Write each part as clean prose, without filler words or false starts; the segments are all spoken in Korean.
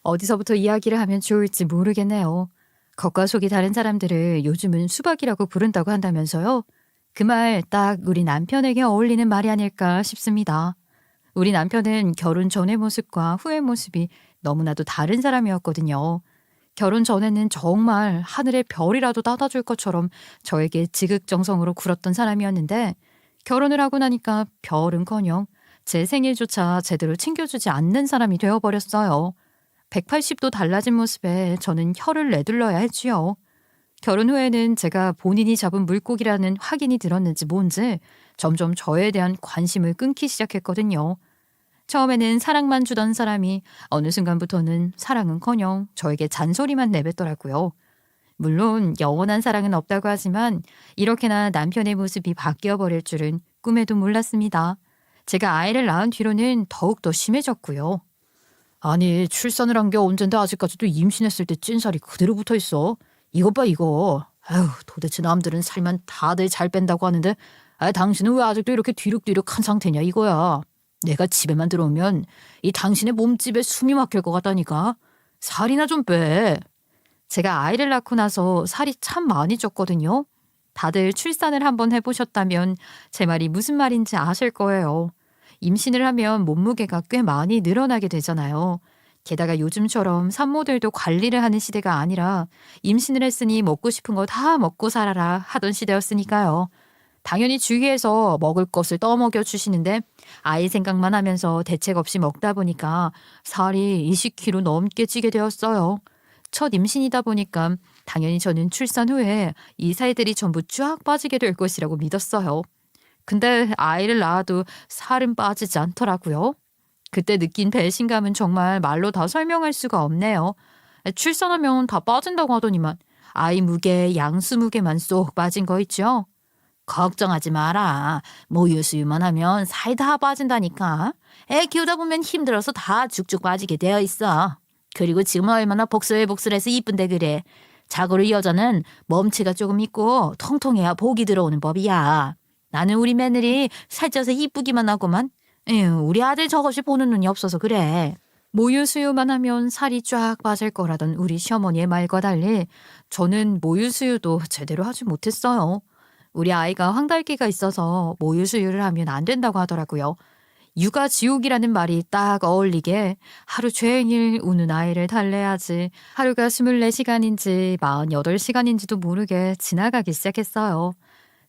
어디서부터 이야기를 하면 좋을지 모르겠네요. 겉과 속이 다른 사람들을 요즘은 수박이라고 부른다고 한다면서요? 그 말 딱 우리 남편에게 어울리는 말이 아닐까 싶습니다. 우리 남편은 결혼 전의 모습과 후의 모습이 너무나도 다른 사람이었거든요. 결혼 전에는 정말 하늘의 별이라도 따다줄 것처럼 저에게 지극정성으로 굴었던 사람이었는데 결혼을 하고 나니까 별은커녕 제 생일조차 제대로 챙겨주지 않는 사람이 되어버렸어요. 180도 달라진 모습에 저는 혀를 내둘러야 했지요. 결혼 후에는 제가 본인이 잡은 물고기라는 확인이 들었는지 뭔지 점점 저에 대한 관심을 끊기 시작했거든요. 처음에는 사랑만 주던 사람이 어느 순간부터는 사랑은커녕 저에게 잔소리만 내뱉더라고요. 물론 영원한 사랑은 없다고 하지만 이렇게나 남편의 모습이 바뀌어 버릴 줄은 꿈에도 몰랐습니다. 제가 아이를 낳은 뒤로는 더욱더 심해졌고요. 아니, 출산을 한 게 언젠데 아직까지도 임신했을 때 찐살이 그대로 붙어 있어. 이것 봐, 이거. 아휴, 도대체 남들은 살만 다들 잘 뺀다고 하는데 당신은 왜 아직도 이렇게 뒤룩뒤룩한 상태냐 이거야. 내가 집에만 들어오면 이 당신의 몸집에 숨이 막힐 것 같다니까. 살이나 좀 빼. 제가 아이를 낳고 나서 살이 참 많이 쪘거든요. 다들 출산을 한번 해보셨다면 제 말이 무슨 말인지 아실 거예요. 임신을 하면 몸무게가 꽤 많이 늘어나게 되잖아요. 게다가 요즘처럼 산모들도 관리를 하는 시대가 아니라 임신을 했으니 먹고 싶은 거 다 먹고 살아라 하던 시대였으니까요. 당연히 주위에서 먹을 것을 떠먹여 주시는데 아이 생각만 하면서 대책 없이 먹다 보니까 살이 20kg 넘게 찌게 되었어요. 첫 임신이다 보니까 당연히 저는 출산 후에 이 살들이 전부 쫙 빠지게 될 것이라고 믿었어요. 근데 아이를 낳아도 살은 빠지지 않더라고요. 그때 느낀 배신감은 정말 말로 다 설명할 수가 없네요. 출산하면 다 빠진다고 하더니만 아이 무게, 양수 무게만 쏙 빠진 거 있죠? 걱정하지 마라. 모유수유만 하면 살 다 빠진다니까. 애 키우다 보면 힘들어서 다 쭉쭉 빠지게 되어 있어. 그리고 지금 얼마나 복슬복슬해서 이쁜데 그래. 자고로 여자는 몸치가 조금 있고 통통해야 복이 들어오는 법이야. 나는 우리 며느리 살쪄서 이쁘기만 하고만. 에휴, 우리 아들 저것이 보는 눈이 없어서 그래. 모유수유만 하면 살이 쫙 빠질 거라던 우리 시어머니의 말과 달리 저는 모유수유도 제대로 하지 못했어요. 우리 아이가 황달기가 있어서 모유수유를 하면 안 된다고 하더라고요. 육아지옥이라는 말이 딱 어울리게 하루 종일 우는 아이를 달래야지 하루가 24시간인지 48시간인지도 모르게 지나가기 시작했어요.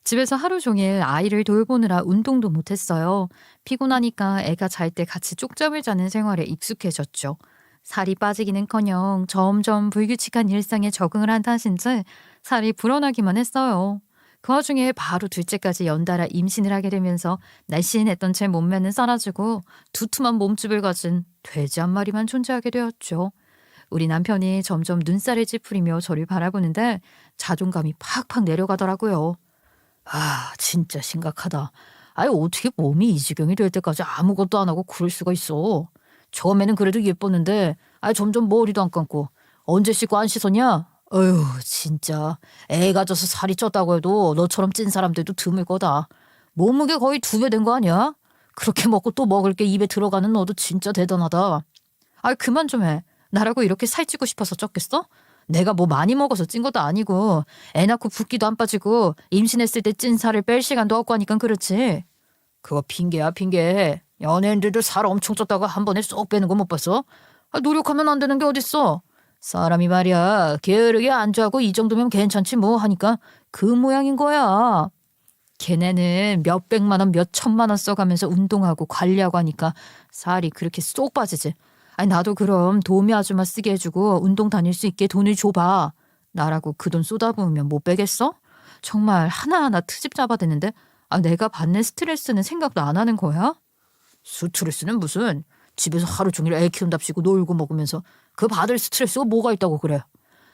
집에서 하루 종일 아이를 돌보느라 운동도 못했어요. 피곤하니까 애가 잘 때 같이 쪽잠을 자는 생활에 익숙해졌죠. 살이 빠지기는커녕 점점 불규칙한 일상에 적응을 한 탓인지 살이 불어나기만 했어요. 그 와중에 바로 둘째까지 연달아 임신을 하게 되면서 날씬했던 제 몸매는 사라지고 두툼한 몸집을 가진 돼지 한 마리만 존재하게 되었죠. 우리 남편이 점점 눈살을 찌푸리며 저를 바라보는데 자존감이 팍팍 내려가더라고요. 아, 진짜 심각하다. 아니, 어떻게 몸이 이 지경이 될 때까지 아무것도 안 하고 그럴 수가 있어. 처음에는 그래도 예뻤는데 점점 머리도 안 감고 언제 씻고 안 씻었냐? 어휴, 진짜 애 가져서 살이 쪘다고 해도 너처럼 찐 사람들도 드물 거다. 몸무게 거의 2배 된 거 아니야? 그렇게 먹고 또 먹을 게 입에 들어가는 너도 진짜 대단하다. 그만 좀 해. 나라고 이렇게 살찌고 싶어서 쪘겠어? 내가 뭐 많이 먹어서 찐 것도 아니고 애 낳고 붓기도 안 빠지고 임신했을 때 찐 살을 뺄 시간도 없고 하니까 그렇지. 그거 핑계야, 핑계. 연예인들도 살 엄청 쪘다가 한 번에 쏙 빼는 거 못 봤어? 노력하면 안 되는 게 어딨어. 사람이 말이야 게으르게 안주하고 이 정도면 괜찮지 뭐 하니까 그 모양인 거야. 걔네는 몇백만 원, 몇천만 원 써가면서 운동하고 관리하고 하니까 살이 그렇게 쏙 빠지지. 나도 그럼 도우미 아줌마 쓰게 해주고 운동 다닐 수 있게 돈을 줘봐. 나라고 그 돈 쏟아부으면 못 빼겠어? 정말 하나하나 트집 잡아대는데 내가 받는 스트레스는 생각도 안 하는 거야? 스트레스는 무슨. 집에서 하루 종일 애 키운답시고 놀고 먹으면서 그 받을 스트레스가 뭐가 있다고 그래.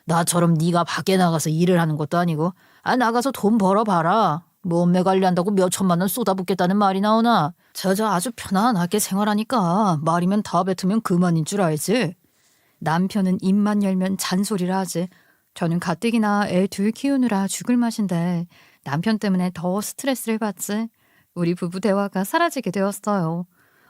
나처럼 네가 밖에 나가서 일을 하는 것도 아니고 나가서 돈 벌어봐라. 몸매 관리한다고 몇천만 원 쏟아붓겠다는 말이 나오나. 저 아주 편안하게 생활하니까 말이면 다 뱉으면 그만인 줄 알지. 남편은 입만 열면 잔소리를 하지. 저는 가뜩이나 애 둘 키우느라 죽을 맛인데 남편 때문에 더 스트레스를 받지. 우리 부부 대화가 사라지게 되었어요.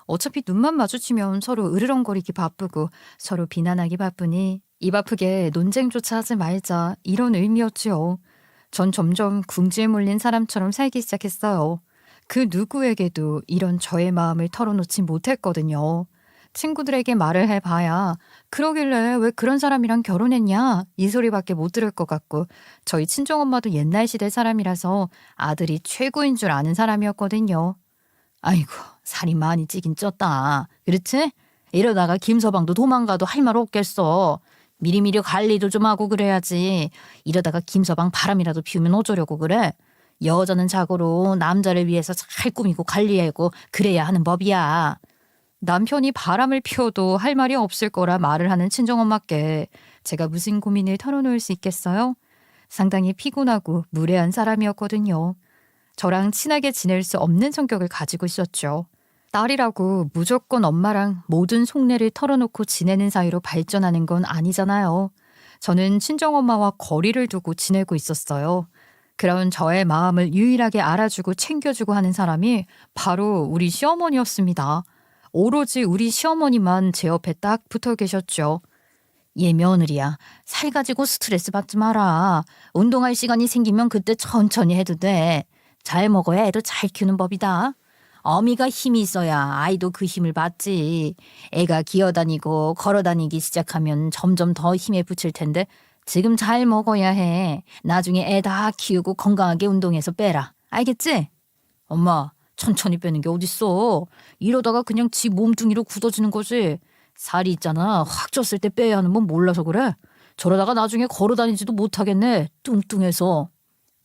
어차피 눈만 마주치면 서로 으르렁거리기 바쁘고 서로 비난하기 바쁘니 입 아프게 논쟁조차 하지 말자 이런 의미였지요. 전 점점 궁지에 몰린 사람처럼 살기 시작했어요. 그 누구에게도 이런 저의 마음을 털어놓지 못했거든요. 친구들에게 말을 해봐야 그러길래 왜 그런 사람이랑 결혼했냐 이 소리밖에 못 들을 것 같고 저희 친정엄마도 옛날 시대 사람이라서 아들이 최고인 줄 아는 사람이었거든요. 아이고 살이 많이 찌긴 쪘다. 그렇지? 이러다가 김서방도 도망가도 할 말 없겠어. 미리미리 관리도 좀 하고 그래야지. 이러다가 김서방 바람이라도 피우면 어쩌려고 그래? 여자는 자고로 남자를 위해서 잘 꾸미고 관리하고 그래야 하는 법이야. 남편이 바람을 피워도 할 말이 없을 거라 말을 하는 친정엄마께 제가 무슨 고민을 털어놓을 수 있겠어요? 상당히 피곤하고 무례한 사람이었거든요. 저랑 친하게 지낼 수 없는 성격을 가지고 있었죠. 딸이라고 무조건 엄마랑 모든 속내를 털어놓고 지내는 사이로 발전하는 건 아니잖아요. 저는 친정엄마와 거리를 두고 지내고 있었어요. 그런 저의 마음을 유일하게 알아주고 챙겨주고 하는 사람이 바로 우리 시어머니였습니다. 오로지 우리 시어머니만 제 옆에 딱 붙어 계셨죠. 얘 며느리야. 살 가지고 스트레스 받지 마라. 운동할 시간이 생기면 그때 천천히 해도 돼. 잘 먹어야 애도 잘 키우는 법이다. 어미가 힘이 있어야 아이도 그 힘을 받지. 애가 기어다니고 걸어다니기 시작하면 점점 더 힘에 붙일 텐데 지금 잘 먹어야 해. 나중에 애 다 키우고 건강하게 운동해서 빼라. 알겠지? 엄마, 천천히 빼는 게 어딨어. 이러다가 그냥 지 몸뚱이로 굳어지는 거지. 살이 있잖아. 확 쪘을 때 빼야 하는 건 몰라서 그래. 저러다가 나중에 걸어다니지도 못하겠네. 뚱뚱해서.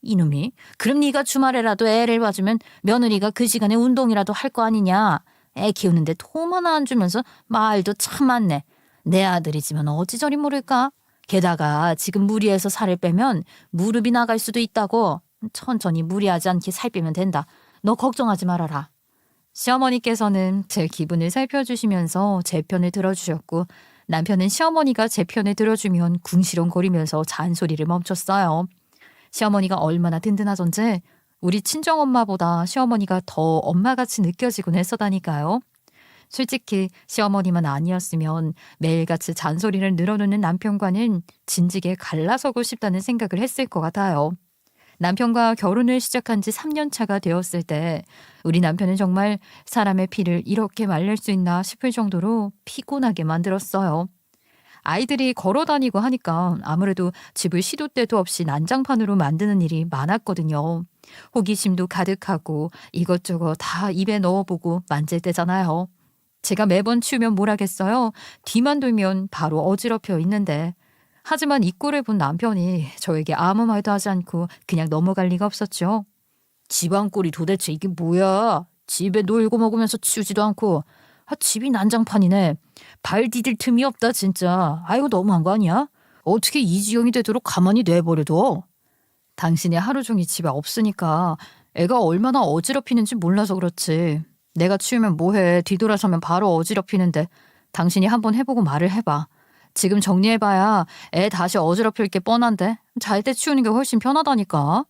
이놈이. 그럼 네가 주말에라도 애를 봐주면 며느리가 그 시간에 운동이라도 할 거 아니냐. 애 키우는데 돈 하나 안 주면서 말도 참 많네. 내 아들이지만 어찌저리 모를까. 게다가 지금 무리해서 살을 빼면 무릎이 나갈 수도 있다고. 천천히 무리하지 않게 살 빼면 된다. 너 걱정하지 말아라. 시어머니께서는 제 기분을 살펴주시면서 제 편을 들어주셨고 남편은 시어머니가 제 편을 들어주면 궁시렁거리면서 잔소리를 멈췄어요. 시어머니가 얼마나 든든하던지 우리 친정엄마보다 시어머니가 더 엄마같이 느껴지곤 했었다니까요. 솔직히 시어머니만 아니었으면 매일같이 잔소리를 늘어놓는 남편과는 진지게 갈라서고 싶다는 생각을 했을 것 같아요. 남편과 결혼을 시작한 지 3년 차가 되었을 때 우리 남편은 정말 사람의 피를 이렇게 말릴 수 있나 싶을 정도로 피곤하게 만들었어요. 아이들이 걸어다니고 하니까 아무래도 집을 시도 때도 없이 난장판으로 만드는 일이 많았거든요. 호기심도 가득하고 이것저것 다 입에 넣어보고 만질 때잖아요. 제가 매번 치우면 뭘 하겠어요? 뒤만 돌면 바로 어지럽혀 있는데. 하지만 이 꼴을 본 남편이 저에게 아무 말도 하지 않고 그냥 넘어갈 리가 없었죠. 집안 꼴이 도대체 이게 뭐야? 집에 놀고 먹으면서 치우지도 않고. 집이 난장판이네. 발 디딜 틈이 없다 진짜. 아이고 너무한 거 아니야? 어떻게 이 지경이 되도록 가만히 놔버려둬? 당신이 하루 종일 집에 없으니까 애가 얼마나 어지럽히는지 몰라서 그렇지. 내가 치우면 뭐해. 뒤돌아서면 바로 어지럽히는데 당신이 한번 해보고 말을 해봐. 지금 정리해봐야 애 다시 어지럽힐 게 뻔한데 잘 때 치우는 게 훨씬 편하다니까.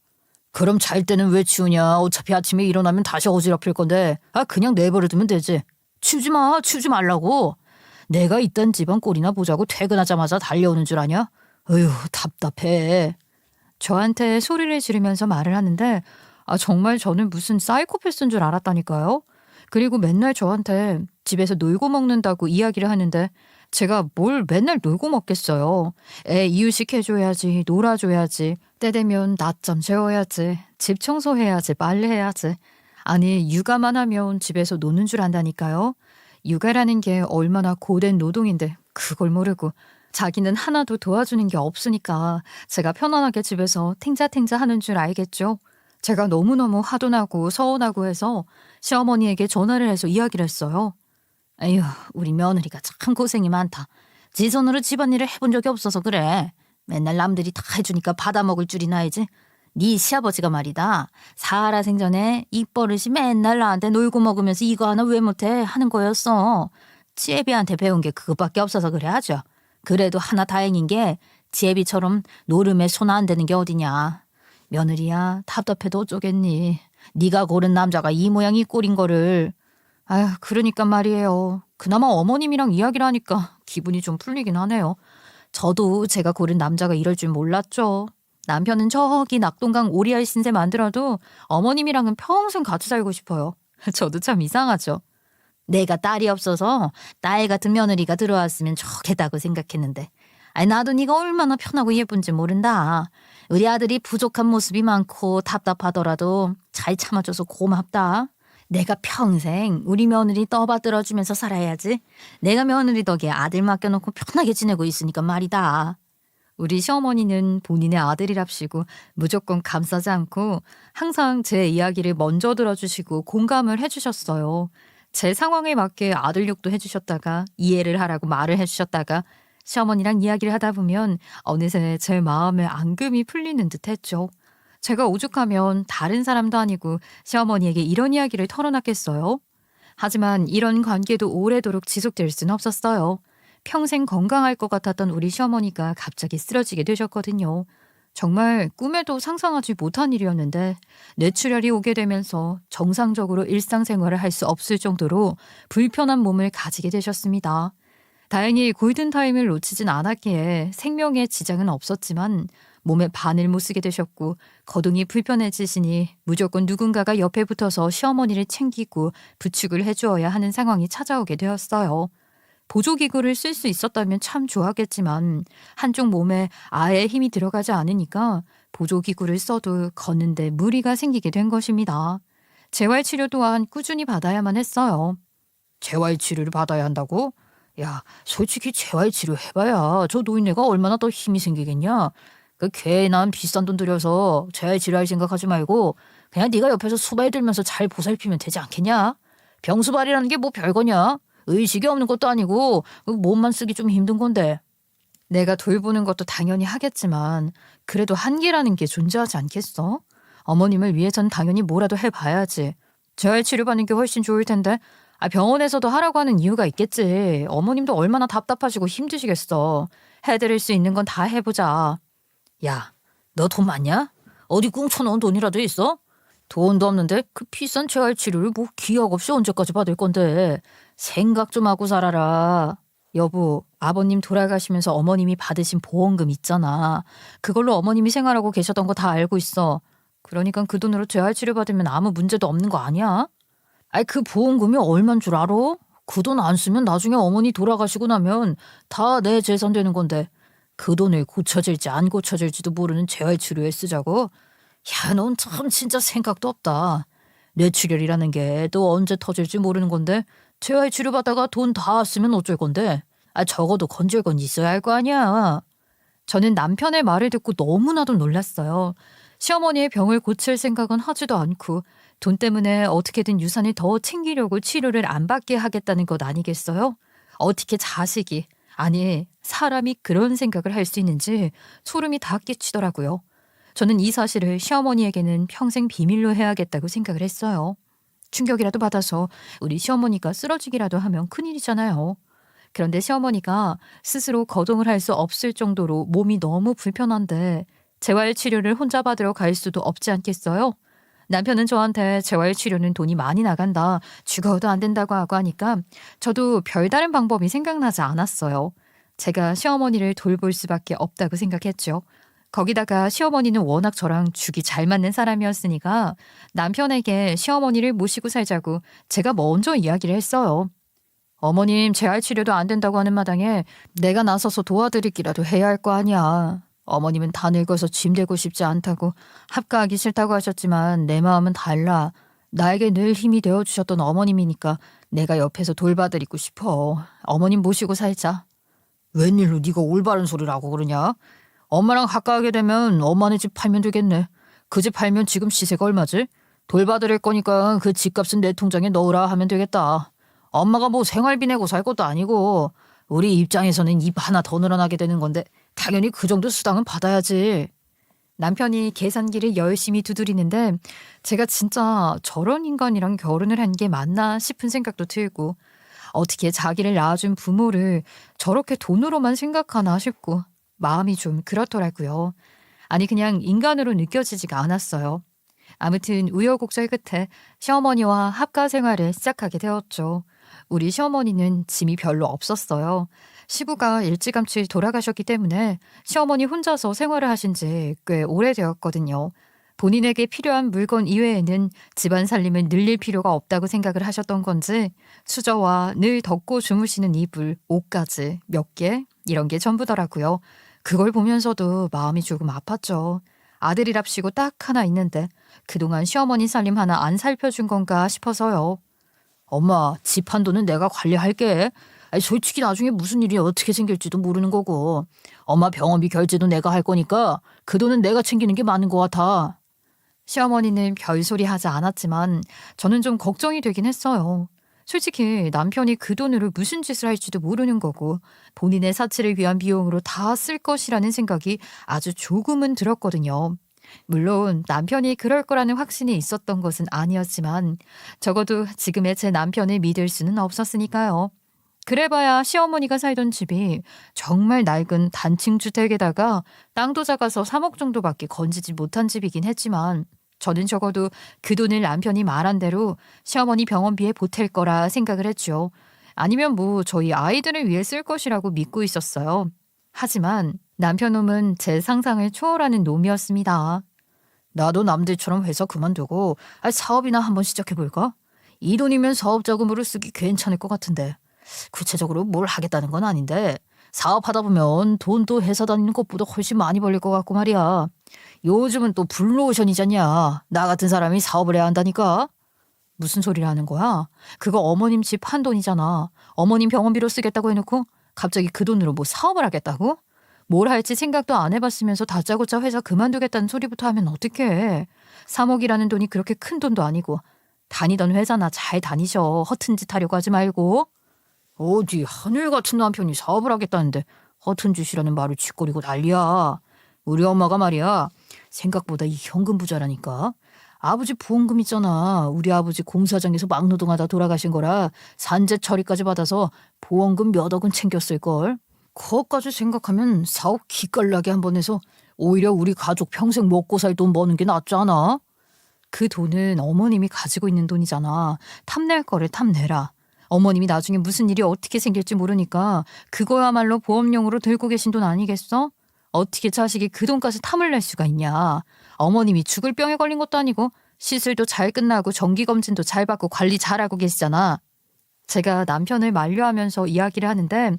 그럼 잘 때는 왜 치우냐. 어차피 아침에 일어나면 다시 어지럽힐 건데 그냥 내버려두면 되지. 치우지 마. 치우지 말라고. 내가 있던 집안 꼴이나 보자고 퇴근하자마자 달려오는 줄 아냐? 어휴 답답해. 저한테 소리를 지르면서 말을 하는데 정말 저는 무슨 사이코패스인 줄 알았다니까요. 그리고 맨날 저한테 집에서 놀고 먹는다고 이야기를 하는데 제가 뭘 맨날 놀고 먹겠어요. 애 이유식 해줘야지, 놀아줘야지, 때 되면 낮잠 재워야지, 집 청소해야지, 빨래해야지. 아니 육아만 하면 집에서 노는 줄 안다니까요. 육아라는 게 얼마나 고된 노동인데 그걸 모르고 자기는 하나도 도와주는 게 없으니까 제가 편안하게 집에서 탱자탱자 하는 줄 알겠죠. 제가 너무너무 화도 나고 서운하고 해서 시어머니에게 전화를 해서 이야기를 했어요. 에휴 우리 며느리가 참 고생이 많다. 지 손으로 집안일을 해본 적이 없어서 그래. 맨날 남들이 다 해주니까 받아먹을 줄이나 알지. 네 시아버지가 말이다. 살아생전에 입버릇이 맨날 나한테 놀고 먹으면서 이거 하나 왜 못해 하는 거였어. 지혜비한테 배운 게 그것밖에 없어서 그래 하죠. 그래도 하나 다행인 게 지혜비처럼 노름에 손 안 대는 게 어디냐. 며느리야 답답해도 어쩌겠니. 네가 고른 남자가 이 모양 이 꼴인 거를. 아휴, 그러니까 말이에요. 그나마 어머님이랑 이야기를 하니까 기분이 좀 풀리긴 하네요. 저도 제가 고른 남자가 이럴 줄 몰랐죠. 남편은 저기 낙동강 오리알 신세 만들어도 어머님이랑은 평생 같이 살고 싶어요. 저도 참 이상하죠. 내가 딸이 없어서 딸 같은 며느리가 들어왔으면 좋겠다고 생각했는데, 아니 나도 네가 얼마나 편하고 예쁜지 모른다. 우리 아들이 부족한 모습이 많고 답답하더라도 잘 참아줘서 고맙다. 내가 평생 우리 며느리 떠받들어주면서 살아야지. 내가 며느리 덕에 아들 맡겨놓고 편하게 지내고 있으니까 말이다. 우리 시어머니는 본인의 아들이랍시고 무조건 감싸지 않고 항상 제 이야기를 먼저 들어주시고 공감을 해주셨어요. 제 상황에 맞게 아들 욕도 해주셨다가 이해를 하라고 말을 해주셨다가 시어머니랑 이야기를 하다 보면 어느새 제 마음에 앙금이 풀리는 듯 했죠. 제가 오죽하면 다른 사람도 아니고 시어머니에게 이런 이야기를 털어놨겠어요? 하지만 이런 관계도 오래도록 지속될 수는 없었어요. 평생 건강할 것 같았던 우리 시어머니가 갑자기 쓰러지게 되셨거든요. 정말 꿈에도 상상하지 못한 일이었는데 뇌출혈이 오게 되면서 정상적으로 일상생활을 할 수 없을 정도로 불편한 몸을 가지게 되셨습니다. 다행히 골든타임을 놓치진 않았기에 생명에 지장은 없었지만 몸에 바늘 못 쓰게 되셨고 거동이 불편해지시니 무조건 누군가가 옆에 붙어서 시어머니를 챙기고 부축을 해주어야 하는 상황이 찾아오게 되었어요. 보조기구를 쓸 수 있었다면 참 좋았겠지만 한쪽 몸에 아예 힘이 들어가지 않으니까 보조기구를 써도 걷는데 무리가 생기게 된 것입니다. 재활치료 또한 꾸준히 받아야만 했어요. 재활치료를 받아야 한다고? 야, 솔직히 재활치료 해봐야 저 노인네가 얼마나 더 힘이 생기겠냐? 그 괜한 비싼 돈 들여서 재활치료할 생각하지 말고 그냥 네가 옆에서 수발 들면서 잘 보살피면 되지 않겠냐? 병수발이라는 게 뭐 별거냐? 의식이 없는 것도 아니고 몸만 쓰기 좀 힘든 건데. 내가 돌보는 것도 당연히 하겠지만 그래도 한계라는 게 존재하지 않겠어? 어머님을 위해선 당연히 뭐라도 해봐야지. 재활치료받는 게 훨씬 좋을 텐데. 병원에서도 하라고 하는 이유가 있겠지. 어머님도 얼마나 답답하시고 힘드시겠어. 해드릴 수 있는 건 다 해보자. 야, 너 돈 많냐? 어디 꽁쳐놓은 돈이라도 있어? 돈도 없는데 그 비싼 재활치료를 뭐 기약 없이 언제까지 받을 건데. 생각 좀 하고 살아라. 여보, 아버님 돌아가시면서 어머님이 받으신 보험금 있잖아. 그걸로 어머님이 생활하고 계셨던 거 다 알고 있어. 그러니까 그 돈으로 재활치료 받으면 아무 문제도 없는 거 아니야? 그 보험금이 얼만 줄 알아? 그 돈 안 쓰면 나중에 어머니 돌아가시고 나면 다 내 재산 되는 건데 그 돈을 고쳐질지 안 고쳐질지도 모르는 재활치료에 쓰자고? 야, 넌 참 진짜 생각도 없다. 뇌출혈이라는 게 또 언제 터질지 모르는 건데 재활치료 받다가 돈 다 쓰면 어쩔 건데? 적어도 건질 건 있어야 할 거 아니야. 저는 남편의 말을 듣고 너무나도 놀랐어요. 시어머니의 병을 고칠 생각은 하지도 않고 돈 때문에 어떻게든 유산을 더 챙기려고 치료를 안 받게 하겠다는 것 아니겠어요? 어떻게 자식이, 아니 사람이 그런 생각을 할 수 있는지 소름이 다 끼치더라고요. 저는 이 사실을 시어머니에게는 평생 비밀로 해야겠다고 생각을 했어요. 충격이라도 받아서 우리 시어머니가 쓰러지기라도 하면 큰일이잖아요. 그런데 시어머니가 스스로 거동을 할 수 없을 정도로 몸이 너무 불편한데 재활치료를 혼자 받으러 갈 수도 없지 않겠어요? 남편은 저한테 재활치료는 돈이 많이 나간다, 죽어도 안 된다고 하고 하니까 저도 별다른 방법이 생각나지 않았어요. 제가 시어머니를 돌볼 수밖에 없다고 생각했죠. 거기다가 시어머니는 워낙 저랑 죽이 잘 맞는 사람이었으니까 남편에게 시어머니를 모시고 살자고 제가 먼저 이야기를 했어요. 어머님 재활치료도 안 된다고 하는 마당에 내가 나서서 도와드리기라도 해야 할 거 아니야. 어머님은 다 늙어서 짐 되고 싶지 않다고 합가하기 싫다고 하셨지만 내 마음은 달라. 나에게 늘 힘이 되어주셨던 어머님이니까 내가 옆에서 돌봐드리고 싶어. 어머님 모시고 살자. 웬일로 네가 올바른 소리를 하고 그러냐? 엄마랑 가까하게 되면 엄마네 집 팔면 되겠네. 그 집 팔면 지금 시세가 얼마지? 돌봐드릴 거니까 그 집값은 내 통장에 넣으라 하면 되겠다. 엄마가 뭐 생활비 내고 살 것도 아니고 우리 입장에서는 입 하나 더 늘어나게 되는 건데 당연히 그 정도 수당은 받아야지. 남편이 계산기를 열심히 두드리는데 제가 진짜 저런 인간이랑 결혼을 한 게 맞나 싶은 생각도 들고 어떻게 자기를 낳아준 부모를 저렇게 돈으로만 생각하나 싶고 마음이 좀 그렇더라고요. 아니 그냥 인간으로 느껴지지가 않았어요. 아무튼 우여곡절 끝에 시어머니와 합가 생활을 시작하게 되었죠. 우리 시어머니는 짐이 별로 없었어요. 시부가 일찌감치 돌아가셨기 때문에 시어머니 혼자서 생활을 하신 지 꽤 오래되었거든요. 본인에게 필요한 물건 이외에는 집안 살림을 늘릴 필요가 없다고 생각을 하셨던 건지 수저와 늘 덮고 주무시는 이불, 옷까지 몇 개? 이런 게 전부더라고요. 그걸 보면서도 마음이 조금 아팠죠. 아들이랍시고 딱 하나 있는데 그동안 시어머니 살림 하나 안 살펴준 건가 싶어서요. 엄마, 집 한도는 내가 관리할게. 아니, 솔직히 나중에 무슨 일이 어떻게 생길지도 모르는 거고. 엄마 병원비 결제도 내가 할 거니까 그 돈은 내가 챙기는 게 맞는 것 같아. 시어머니는 별소리 하지 않았지만 저는 좀 걱정이 되긴 했어요. 솔직히 남편이 그 돈으로 무슨 짓을 할지도 모르는 거고 본인의 사치를 위한 비용으로 다 쓸 것이라는 생각이 아주 조금은 들었거든요. 물론 남편이 그럴 거라는 확신이 있었던 것은 아니었지만 적어도 지금의 제 남편을 믿을 수는 없었으니까요. 그래봐야 시어머니가 살던 집이 정말 낡은 단층 주택에다가 땅도 작아서 3억 정도밖에 건지지 못한 집이긴 했지만 저는 적어도 그 돈을 남편이 말한 대로 시어머니 병원비에 보탤 거라 생각을 했죠. 아니면 뭐 저희 아이들을 위해 쓸 것이라고 믿고 있었어요. 하지만 남편 놈은 제 상상을 초월하는 놈이었습니다. 나도 남들처럼 회사 그만두고 사업이나 한번 시작해볼까? 이 돈이면 사업 자금으로 쓰기 괜찮을 것 같은데. 구체적으로 뭘 하겠다는 건 아닌데 사업하다 보면 돈도 회사 다니는 것보다 훨씬 많이 벌릴 것 같고 말이야. 요즘은 또 블루오션이잖냐. 나 같은 사람이 사업을 해야 한다니까. 무슨 소리를 하는 거야? 그거 어머님 집 한 돈이잖아. 어머님 병원비로 쓰겠다고 해놓고 갑자기 그 돈으로 뭐 사업을 하겠다고? 뭘 할지 생각도 안 해봤으면서 다짜고짜 회사 그만두겠다는 소리부터 하면 어떡해. 3억이라는 돈이 그렇게 큰 돈도 아니고 다니던 회사나 잘 다니셔. 허튼 짓 하려고 하지 말고. 어디 하늘 같은 남편이 사업을 하겠다는데 허튼 짓이라는 말을 짓거리고 난리야. 우리 엄마가 말이야. 생각보다 이 현금 부자라니까. 아버지 보험금 있잖아. 우리 아버지 공사장에서 막노동하다 돌아가신 거라 산재 처리까지 받아서 보험금 몇 억은 챙겼을걸. 그것까지 생각하면 사업 기깔나게 한번 해서 오히려 우리 가족 평생 먹고 살 돈 버는 게 낫지 않아? 그 돈은 어머님이 가지고 있는 돈이잖아. 탐낼 거를 탐내라. 어머님이 나중에 무슨 일이 어떻게 생길지 모르니까 그거야말로 보험용으로 들고 계신 돈 아니겠어? 어떻게 자식이 그 돈까지 탐을 낼 수가 있냐. 어머님이 죽을 병에 걸린 것도 아니고 시술도 잘 끝나고 정기검진도 잘 받고 관리 잘하고 계시잖아. 제가 남편을 만류하면서 이야기를 하는데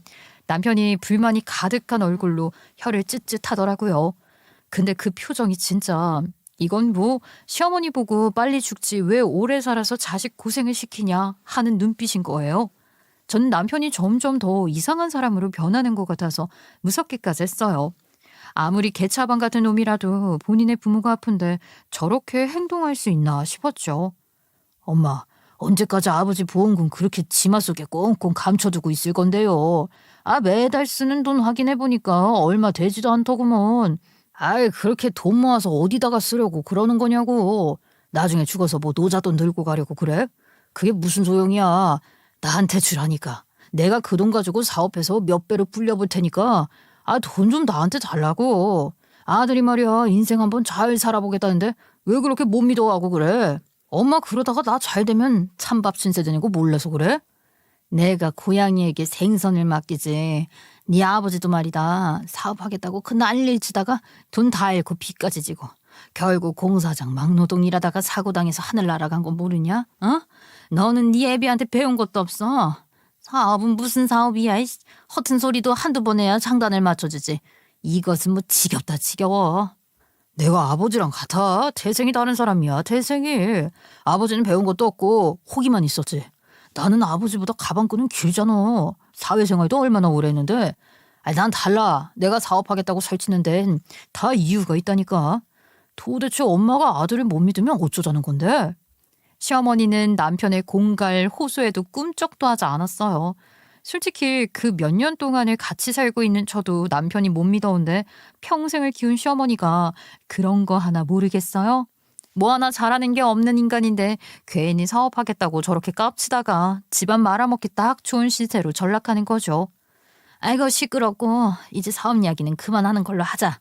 남편이 불만이 가득한 얼굴로 혀를 찢찢하더라고요. 근데 그 표정이 진짜 이건 뭐 시어머니 보고 빨리 죽지 왜 오래 살아서 자식 고생을 시키냐 하는 눈빛인 거예요. 전 남편이 점점 더 이상한 사람으로 변하는 것 같아서 무섭기까지 했어요. 아무리 개차반 같은 놈이라도 본인의 부모가 아픈데 저렇게 행동할 수 있나 싶었죠. 엄마, 언제까지 아버지 보험금 그렇게 치마 속에 꽁꽁 감춰두고 있을 건데요. 매달 쓰는 돈 확인해보니까 얼마 되지도 않더구먼. 그렇게 돈 모아서 어디다가 쓰려고 그러는 거냐고. 나중에 죽어서 뭐 노자돈 들고 가려고 그래? 그게 무슨 소용이야. 나한테 주라니까. 내가 그 돈 가지고 사업해서 몇 배로 불려볼 테니까 돈 좀 나한테 달라고. 아들이 말이야 인생 한번 잘 살아보겠다는데 왜 그렇게 못 믿어하고 그래? 엄마 그러다가 나 잘 되면 찬밥 신세 지내고 몰라서 그래? 내가 고양이에게 생선을 맡기지. 네 아버지도 말이다. 사업하겠다고 그 난리를 치다가 돈 다 잃고 빚까지 지고 결국 공사장 막노동 일하다가 사고당해서 하늘 날아간 거 모르냐? 어? 너는 네 애비한테 배운 것도 없어. 사업은 무슨 사업이야. 허튼 소리도 한두 번 해야 장단을 맞춰주지. 이것은 뭐 지겹다 지겨워. 내가 아버지랑 같아. 태생이 다른 사람이야. 태생이. 아버지는 배운 것도 없고 호기만 있었지. 나는 아버지보다 가방끈은 길잖아. 사회생활도 얼마나 오래 했는데. 난 달라. 내가 사업하겠다고 설치는 데는 다 이유가 있다니까. 도대체 엄마가 아들을 못 믿으면 어쩌자는 건데. 시어머니는 남편의 공갈 호소에도 꿈쩍도 하지 않았어요. 솔직히 그 몇 년 동안을 같이 살고 있는 저도 남편이 못 믿어온데 평생을 키운 시어머니가 그런 거 하나 모르겠어요? 뭐 하나 잘하는 게 없는 인간인데 괜히 사업하겠다고 저렇게 깝치다가 집안 말아먹기 딱 좋은 시세로 전락하는 거죠. 아이고 시끄럽고 이제 사업 이야기는 그만하는 걸로 하자.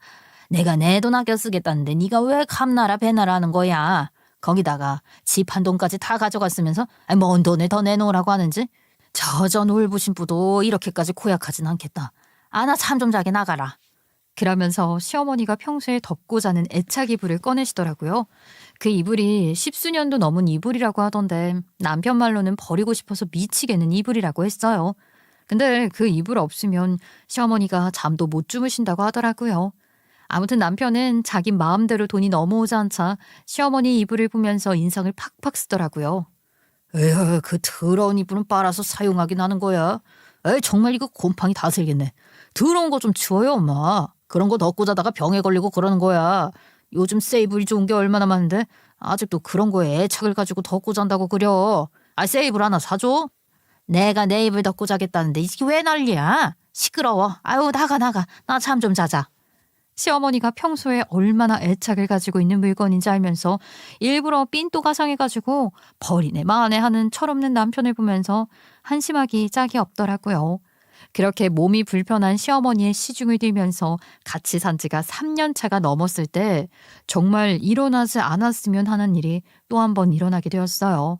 내가 내 돈 아껴 쓰겠다는데 네가 왜 감나라 배나라 하는 거야. 거기다가 집 한 돈까지 다 가져갔으면서 뭔 돈을 더 내놓으라고 하는지. 저 놀부신부도 이렇게까지 고약하진 않겠다. 아, 나 잠 좀 자게 나가라. 그러면서 시어머니가 평소에 덮고 자는 애착 이불을 꺼내시더라고요. 그 이불이 십수년도 넘은 이불이라고 하던데 남편 말로는 버리고 싶어서 미치겠는 이불이라고 했어요. 근데 그 이불 없으면 시어머니가 잠도 못 주무신다고 하더라고요. 아무튼 남편은 자기 마음대로 돈이 넘어오지 않자 시어머니 이불을 보면서 인상을 팍팍 쓰더라고요. 에휴, 그 더러운 이불은 빨아서 사용하긴 하는 거야. 에이, 정말 이거 곰팡이 다 슬겠네. 더러운 거 좀 치워요, 엄마. 그런 거 덮고 자다가 병에 걸리고 그러는 거야. 요즘 새 이불이 좋은 게 얼마나 많은데 아직도 그런 거에 애착을 가지고 덮고 잔다고 그려. 아, 새 이불 하나 사줘? 내가 내 이불 덮고 자겠다는데 이게 왜 난리야? 시끄러워. 아유, 나가. 나 잠 좀 자자. 시어머니가 평소에 얼마나 애착을 가지고 있는 물건인지 알면서 일부러 삔또가 상해가지고 버리네 마네 하는 철없는 남편을 보면서 한심하기 짝이 없더라고요. 그렇게 몸이 불편한 시어머니의 시중을 들면서 같이 산 지가 3년 차가 넘었을 때 정말 일어나지 않았으면 하는 일이 또 한 번 일어나게 되었어요.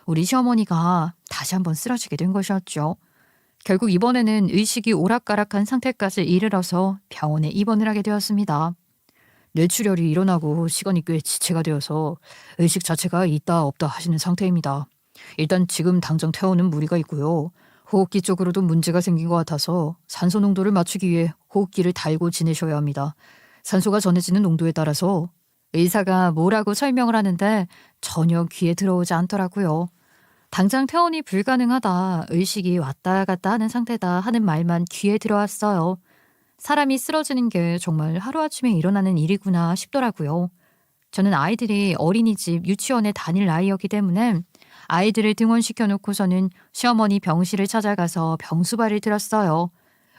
우리 시어머니가 다시 한번 쓰러지게 된 것이었죠. 결국 이번에는 의식이 오락가락한 상태까지 이르러서 병원에 입원을 하게 되었습니다. 뇌출혈이 일어나고 시간이 꽤 지체가 되어서 의식 자체가 있다 없다 하시는 상태입니다. 일단 지금 당장 퇴원은 무리가 있고요. 호흡기 쪽으로도 문제가 생긴 것 같아서 산소 농도를 맞추기 위해 호흡기를 달고 지내셔야 합니다. 산소가 전해지는 농도에 따라서 의사가 뭐라고 설명을 하는데 전혀 귀에 들어오지 않더라고요. 당장 퇴원이 불가능하다, 의식이 왔다 갔다 하는 상태다 하는 말만 귀에 들어왔어요. 사람이 쓰러지는 게 정말 하루아침에 일어나는 일이구나 싶더라고요. 저는 아이들이 어린이집, 유치원에 다닐 나이였기 때문에 아이들을 등원시켜 놓고서는 시어머니 병실을 찾아가서 병수발을 들었어요.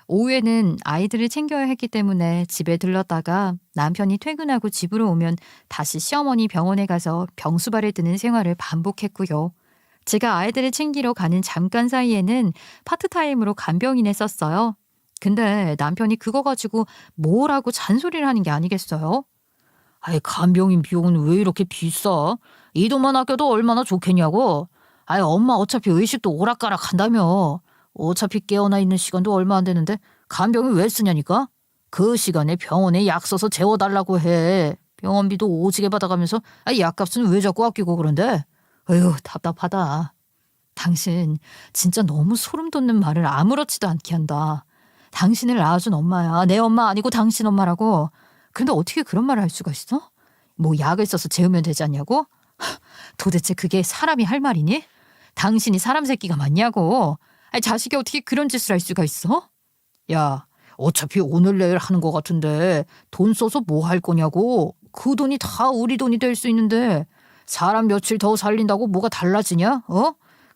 오후에는 아이들을 챙겨야 했기 때문에 집에 들렀다가 남편이 퇴근하고 집으로 오면 다시 시어머니 병원에 가서 병수발을 드는 생활을 반복했고요. 제가 아이들을 챙기러 가는 잠깐 사이에는 파트타임으로 간병인에 썼어요. 근데 남편이 그거 가지고 뭐라고 잔소리를 하는 게 아니겠어요? 아이, 간병인 비용은 왜 이렇게 비싸? 이 돈만 아껴도 얼마나 좋겠냐고. 아이, 엄마 어차피 의식도 오락가락 한다며. 어차피 깨어나 있는 시간도 얼마 안 되는데 간병인 왜 쓰냐니까? 그 시간에 병원에 약 써서 재워달라고 해. 병원비도 오지게 받아가면서 약값은 왜 자꾸 아끼고 그런데? 어휴, 답답하다. 당신 진짜 너무 소름 돋는 말을 아무렇지도 않게 한다. 당신을 낳아준 엄마야. 내 엄마 아니고 당신 엄마라고. 그런데 어떻게 그런 말을 할 수가 있어? 뭐 약을 써서 재우면 되지 않냐고? 도대체 그게 사람이 할 말이니? 당신이 사람 새끼가 맞냐고. 자식이 어떻게 그런 짓을 할 수가 있어? 야, 어차피 오늘 내일 하는 거 같은데 돈 써서 뭐 할 거냐고. 그 돈이 다 우리 돈이 될 수 있는데 사람 며칠 더 살린다고 뭐가 달라지냐?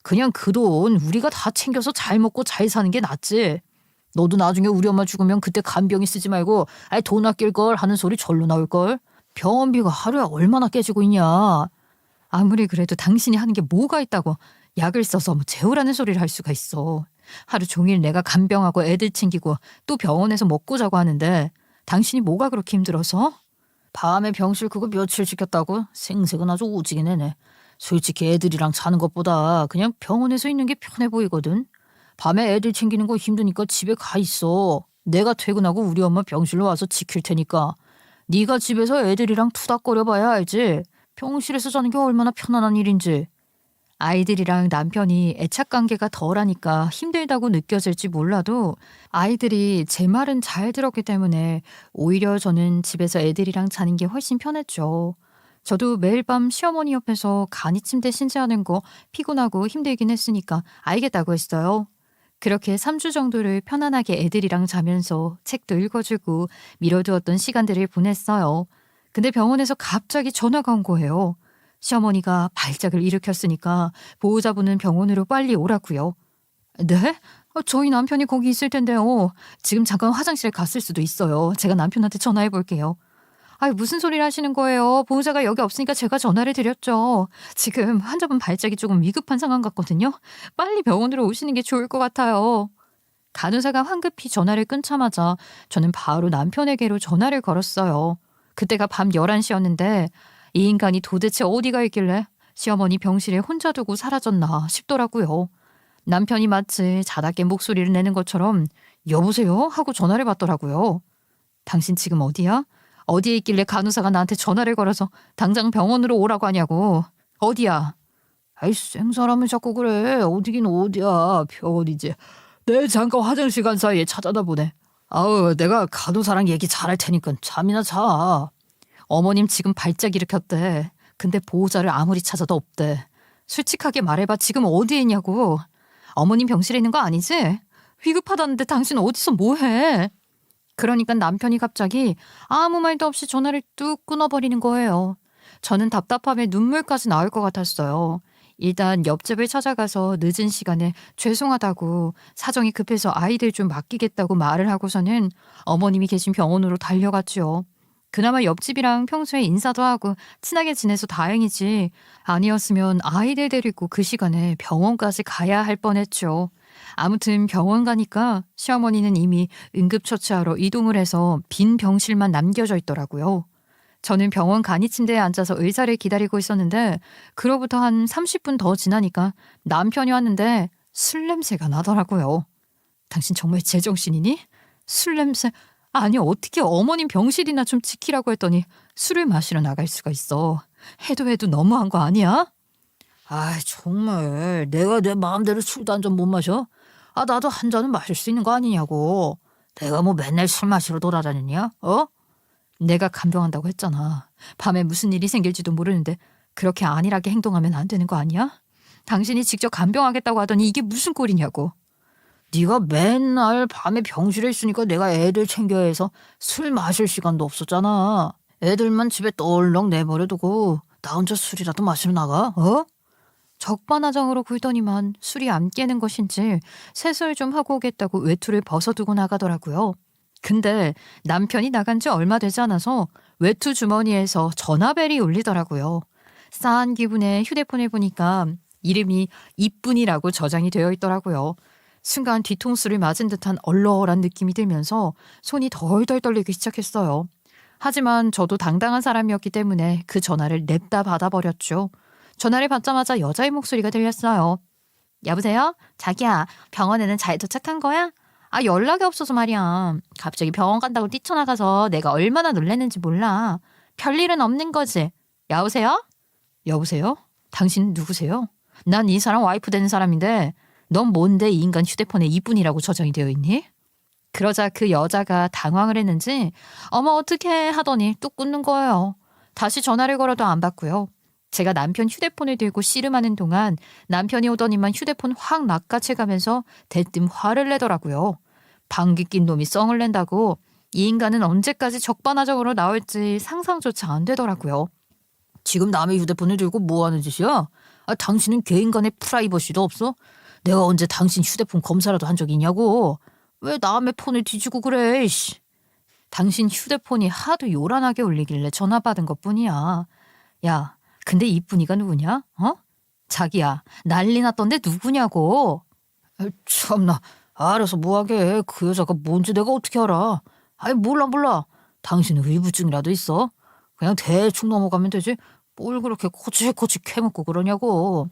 그냥 그 돈 우리가 다 챙겨서 잘 먹고 잘 사는 게 낫지. 너도 나중에 우리 엄마 죽으면 그때 간병이 쓰지 말고 돈 아낄 걸 하는 소리 절로 나올 걸. 병원비가 하루에 얼마나 깨지고 있냐. 아무리 그래도 당신이 하는 게 뭐가 있다고 약을 써서 뭐 재우라는 소리를 할 수가 있어. 하루 종일 내가 간병하고 애들 챙기고 또 병원에서 먹고 자고 하는데 당신이 뭐가 그렇게 힘들어서? 밤에 병실 그거 며칠 지켰다고? 생색은 아주 오지게 내네. 솔직히 애들이랑 자는 것보다 그냥 병원에서 있는 게 편해 보이거든. 밤에 애들 챙기는 거 힘드니까 집에 가 있어. 내가 퇴근하고 우리 엄마 병실로 와서 지킬 테니까. 네가 집에서 애들이랑 투닥거려 봐야 알지. 병실에서 자는 게 얼마나 편안한 일인지. 아이들이랑 남편이 애착관계가 덜하니까 힘들다고 느껴질지 몰라도 아이들이 제 말은 잘 들었기 때문에 오히려 저는 집에서 애들이랑 자는 게 훨씬 편했죠. 저도 매일 밤 시어머니 옆에서 간이 침대 신세하는 거 피곤하고 힘들긴 했으니까 알겠다고 했어요. 그렇게 3주 정도를 편안하게 애들이랑 자면서 책도 읽어주고 미뤄두었던 시간들을 보냈어요. 근데 병원에서 갑자기 전화가 온 거예요. 시어머니가 발작을 일으켰으니까 보호자분은 병원으로 빨리 오라고요. 네? 저희 남편이 거기 있을 텐데요. 지금 잠깐 화장실에 갔을 수도 있어요. 제가 남편한테 전화해 볼게요. 무슨 소리를 하시는 거예요? 보호자가 여기 없으니까 제가 전화를 드렸죠. 지금 환자분 발작이 조금 위급한 상황 같거든요. 빨리 병원으로 오시는 게 좋을 것 같아요. 간호사가 황급히 전화를 끊자마자 저는 바로 남편에게로 전화를 걸었어요. 그때가 밤 11시였는데 이 인간이 도대체 어디가 있길래 시어머니 병실에 혼자 두고 사라졌나 싶더라고요. 남편이 마치 자다 깬 목소리를 내는 것처럼 여보세요? 하고 전화를 받더라고요. 당신 지금 어디야? 어디에 있길래 간호사가 나한테 전화를 걸어서 당장 병원으로 오라고 하냐고. 어디야? 아이 생사람을 자꾸 그래. 어디긴 어디야. 병원이지. 내 잠깐 화장실 간 사이에 찾아다 보네. 아우 내가 간호사랑 얘기 잘할 테니까 잠이나 자. 어머님 지금 발작 일으켰대. 근데 보호자를 아무리 찾아도 없대. 솔직하게 말해봐 지금 어디에 있냐고. 어머님 병실에 있는 거 아니지? 위급하다는데 당신 어디서 뭐해? 그러니까 남편이 갑자기 아무 말도 없이 전화를 뚝 끊어버리는 거예요. 저는 답답함에 눈물까지 나올 것 같았어요. 일단 옆집을 찾아가서 늦은 시간에 죄송하다고 사정이 급해서 아이들 좀 맡기겠다고 말을 하고서는 어머님이 계신 병원으로 달려갔죠. 그나마 옆집이랑 평소에 인사도 하고 친하게 지내서 다행이지 아니었으면 아이들 데리고 그 시간에 병원까지 가야 할 뻔했죠. 아무튼 병원 가니까 시어머니는 이미 응급처치하러 이동을 해서 빈 병실만 남겨져 있더라고요. 저는 병원 간이 침대에 앉아서 의사를 기다리고 있었는데 그로부터 한 30분 더 지나니까 남편이 왔는데 술 냄새가 나더라고요. 당신 정말 제정신이니? 술 냄새? 아니 어떻게 어머님 병실이나 좀 지키라고 했더니 술을 마시러 나갈 수가 있어. 해도 너무한 거 아니야? 아 정말 내가 내 마음대로 술도 한 잔 못 마셔? 아 나도 한 잔은 마실 수 있는 거 아니냐고. 내가 뭐 맨날 술 마시러 돌아다니냐? 어? 내가 간병한다고 했잖아. 밤에 무슨 일이 생길지도 모르는데 그렇게 안일하게 행동하면 안 되는 거 아니야? 당신이 직접 간병하겠다고 하더니 이게 무슨 꼴이냐고. 네가 맨날 밤에 병실에 있으니까 내가 애들 챙겨야 해서 술 마실 시간도 없었잖아. 애들만 집에 똘렁 내버려두고 나 혼자 술이라도 마시러 나가? 어? 적반하장으로 굴더니만 술이 안 깨는 것인지 세수를 좀 하고 오겠다고 외투를 벗어두고 나가더라고요. 근데 남편이 나간 지 얼마 되지 않아서 외투 주머니에서 전화벨이 울리더라고요. 싸한 기분에 휴대폰을 보니까 이름이 이쁜이라고 저장이 되어 있더라고요. 순간 뒤통수를 맞은 듯한 얼얼한 느낌이 들면서 손이 덜덜 떨리기 시작했어요. 하지만 저도 당당한 사람이었기 때문에 그 전화를 냅다 받아버렸죠. 전화를 받자마자 여자의 목소리가 들렸어요. 여보세요? 자기야, 병원에는 잘 도착한 거야? 아, 연락이 없어서 말이야. 갑자기 병원 간다고 뛰쳐나가서 내가 얼마나 놀랐는지 몰라. 별일은 없는 거지. 여보세요? 여보세요? 당신 누구세요? 난 이 사람 와이프 되는 사람인데 넌 뭔데 이 인간 휴대폰에 이쁜이라고 저장이 되어 있니? 그러자 그 여자가 당황을 했는지 어머 어떡해 하더니 뚝 끊는 거예요. 다시 전화를 걸어도 안 받고요. 제가 남편 휴대폰을 들고 씨름하는 동안 남편이 오더니만 휴대폰 확 낚아채가면서 대뜸 화를 내더라고요. 방귀 낀 놈이 썽을 낸다고 이 인간은 언제까지 적반하장으로 나올지 상상조차 안 되더라고요. 지금 남의 휴대폰을 들고 뭐 하는 짓이야? 아, 당신은 개인간의 프라이버시도 없어? 내가 언제 당신 휴대폰 검사라도 한 적이 있냐고. 왜 남의 폰을 뒤지고 그래. 씨. 당신 휴대폰이 하도 요란하게 울리길래 전화 받은 것뿐이야. 야, 근데 이쁜이가 누구냐? 어? 자기야, 난리 났던데 누구냐고. 아, 참나. 알아서 뭐하게. 그 여자가 뭔지 내가 어떻게 알아. 아이 몰라. 당신은 의부증이라도 있어? 그냥 대충 넘어가면 되지. 뭘 그렇게 코치코치 캐묻고 그러냐고.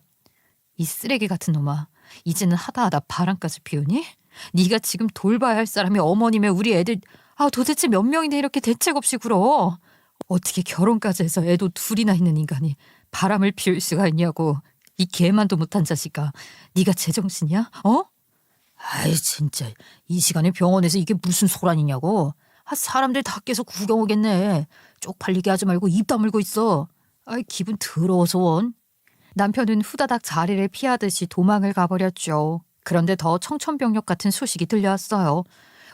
이 쓰레기 같은 놈아. 이제는 하다하다 바람까지 피우니? 네가 지금 돌봐야 할 사람이 어머님의 우리 애들. 아 도대체 몇 명이나 이렇게 대책 없이 굴어. 어떻게 결혼까지 해서 애도 둘이나 있는 인간이 바람을 피울 수가 있냐고. 이 개만도 못한 자식아. 네가 제정신이야? 어? 아이 진짜 이 시간에 병원에서 이게 무슨 소란이냐고. 아, 사람들 다 깨서 구경 오겠네. 쪽팔리게 하지 말고 입 다물고 있어. 아이 기분 더러워서 원. 남편은 후다닥 자리를 피하듯이 도망을 가버렸죠. 그런데 더 청천벽력 같은 소식이 들려왔어요.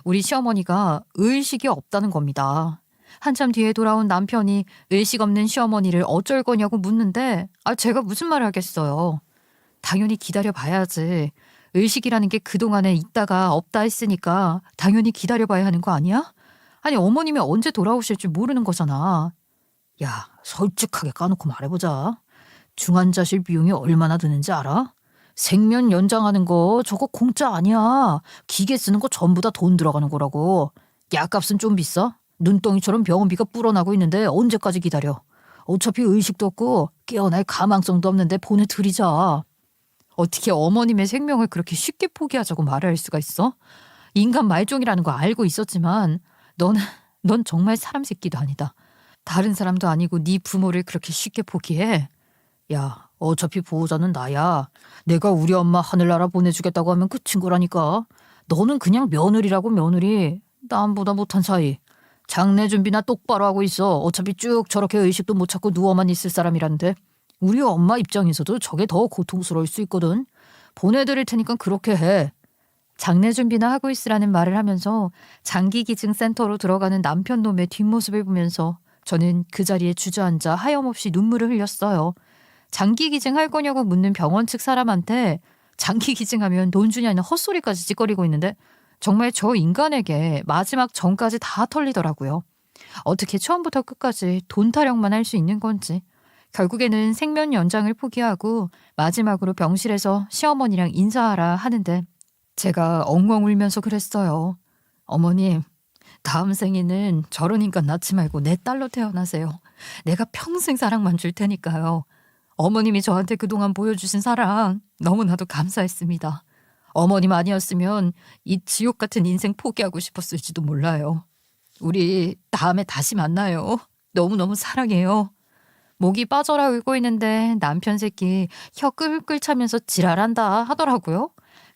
우리 시어머니가 의식이 없다는 겁니다. 한참 뒤에 돌아온 남편이 의식 없는 시어머니를 어쩔 거냐고 묻는데 제가 무슨 말을 하겠어요. 당연히 기다려봐야지. 의식이라는 게 그동안에 있다가 없다 했으니까 당연히 기다려봐야 하는 거 아니야? 아니 어머님이 언제 돌아오실지 모르는 거잖아. 야 솔직하게 까놓고 말해보자. 중환자실 비용이 얼마나 드는지 알아? 생면 연장하는 거 저거 공짜 아니야. 기계 쓰는 거 전부 다 돈 들어가는 거라고. 약값은 좀 비싸? 눈덩이처럼 병원비가 불어나고 있는데 언제까지 기다려? 어차피 의식도 없고 깨어날 가망성도 없는데 보내드리자. 어떻게 어머님의 생명을 그렇게 쉽게 포기하자고 말을 할 수가 있어? 인간 말종이라는 거 알고 있었지만 넌 정말 사람 새끼도 아니다. 다른 사람도 아니고 네 부모를 그렇게 쉽게 포기해? 야, 어차피 보호자는 나야. 내가 우리 엄마 하늘나라 보내주겠다고 하면 끝인 거라니까. 너는 그냥 며느리라고 며느리. 남보다 못한 사이. 장례 준비나 똑바로 하고 있어. 어차피 쭉 저렇게 의식도 못 찾고 누워만 있을 사람이란데. 우리 엄마 입장에서도 저게 더 고통스러울 수 있거든. 보내드릴 테니까 그렇게 해. 장례 준비나 하고 있으라는 말을 하면서 장기기증센터로 들어가는 남편 놈의 뒷모습을 보면서 저는 그 자리에 주저앉아 하염없이 눈물을 흘렸어요. 장기기증 할 거냐고 묻는 병원 측 사람한테 장기기증하면 돈 주냐는 헛소리까지 찌꺼리고 있는데 정말 저 인간에게 마지막 전까지 다 털리더라고요. 어떻게 처음부터 끝까지 돈 타령만 할 수 있는 건지. 결국에는 생명 연장을 포기하고 마지막으로 병실에서 시어머니랑 인사하라 하는데 제가 엉엉 울면서 그랬어요. 어머님, 다음 생에는 저런 인간 낳지 말고 내 딸로 태어나세요. 내가 평생 사랑만 줄 테니까요. 어머님이 저한테 그동안 보여주신 사랑 너무나도 감사했습니다. 어머님 아니었으면 이 지옥 같은 인생 포기하고 싶었을지도 몰라요. 우리 다음에 다시 만나요. 너무너무 사랑해요. 목이 빠져라 울고 있는데 남편 새끼 혀 끌끌 차면서 지랄한다 하더라고요.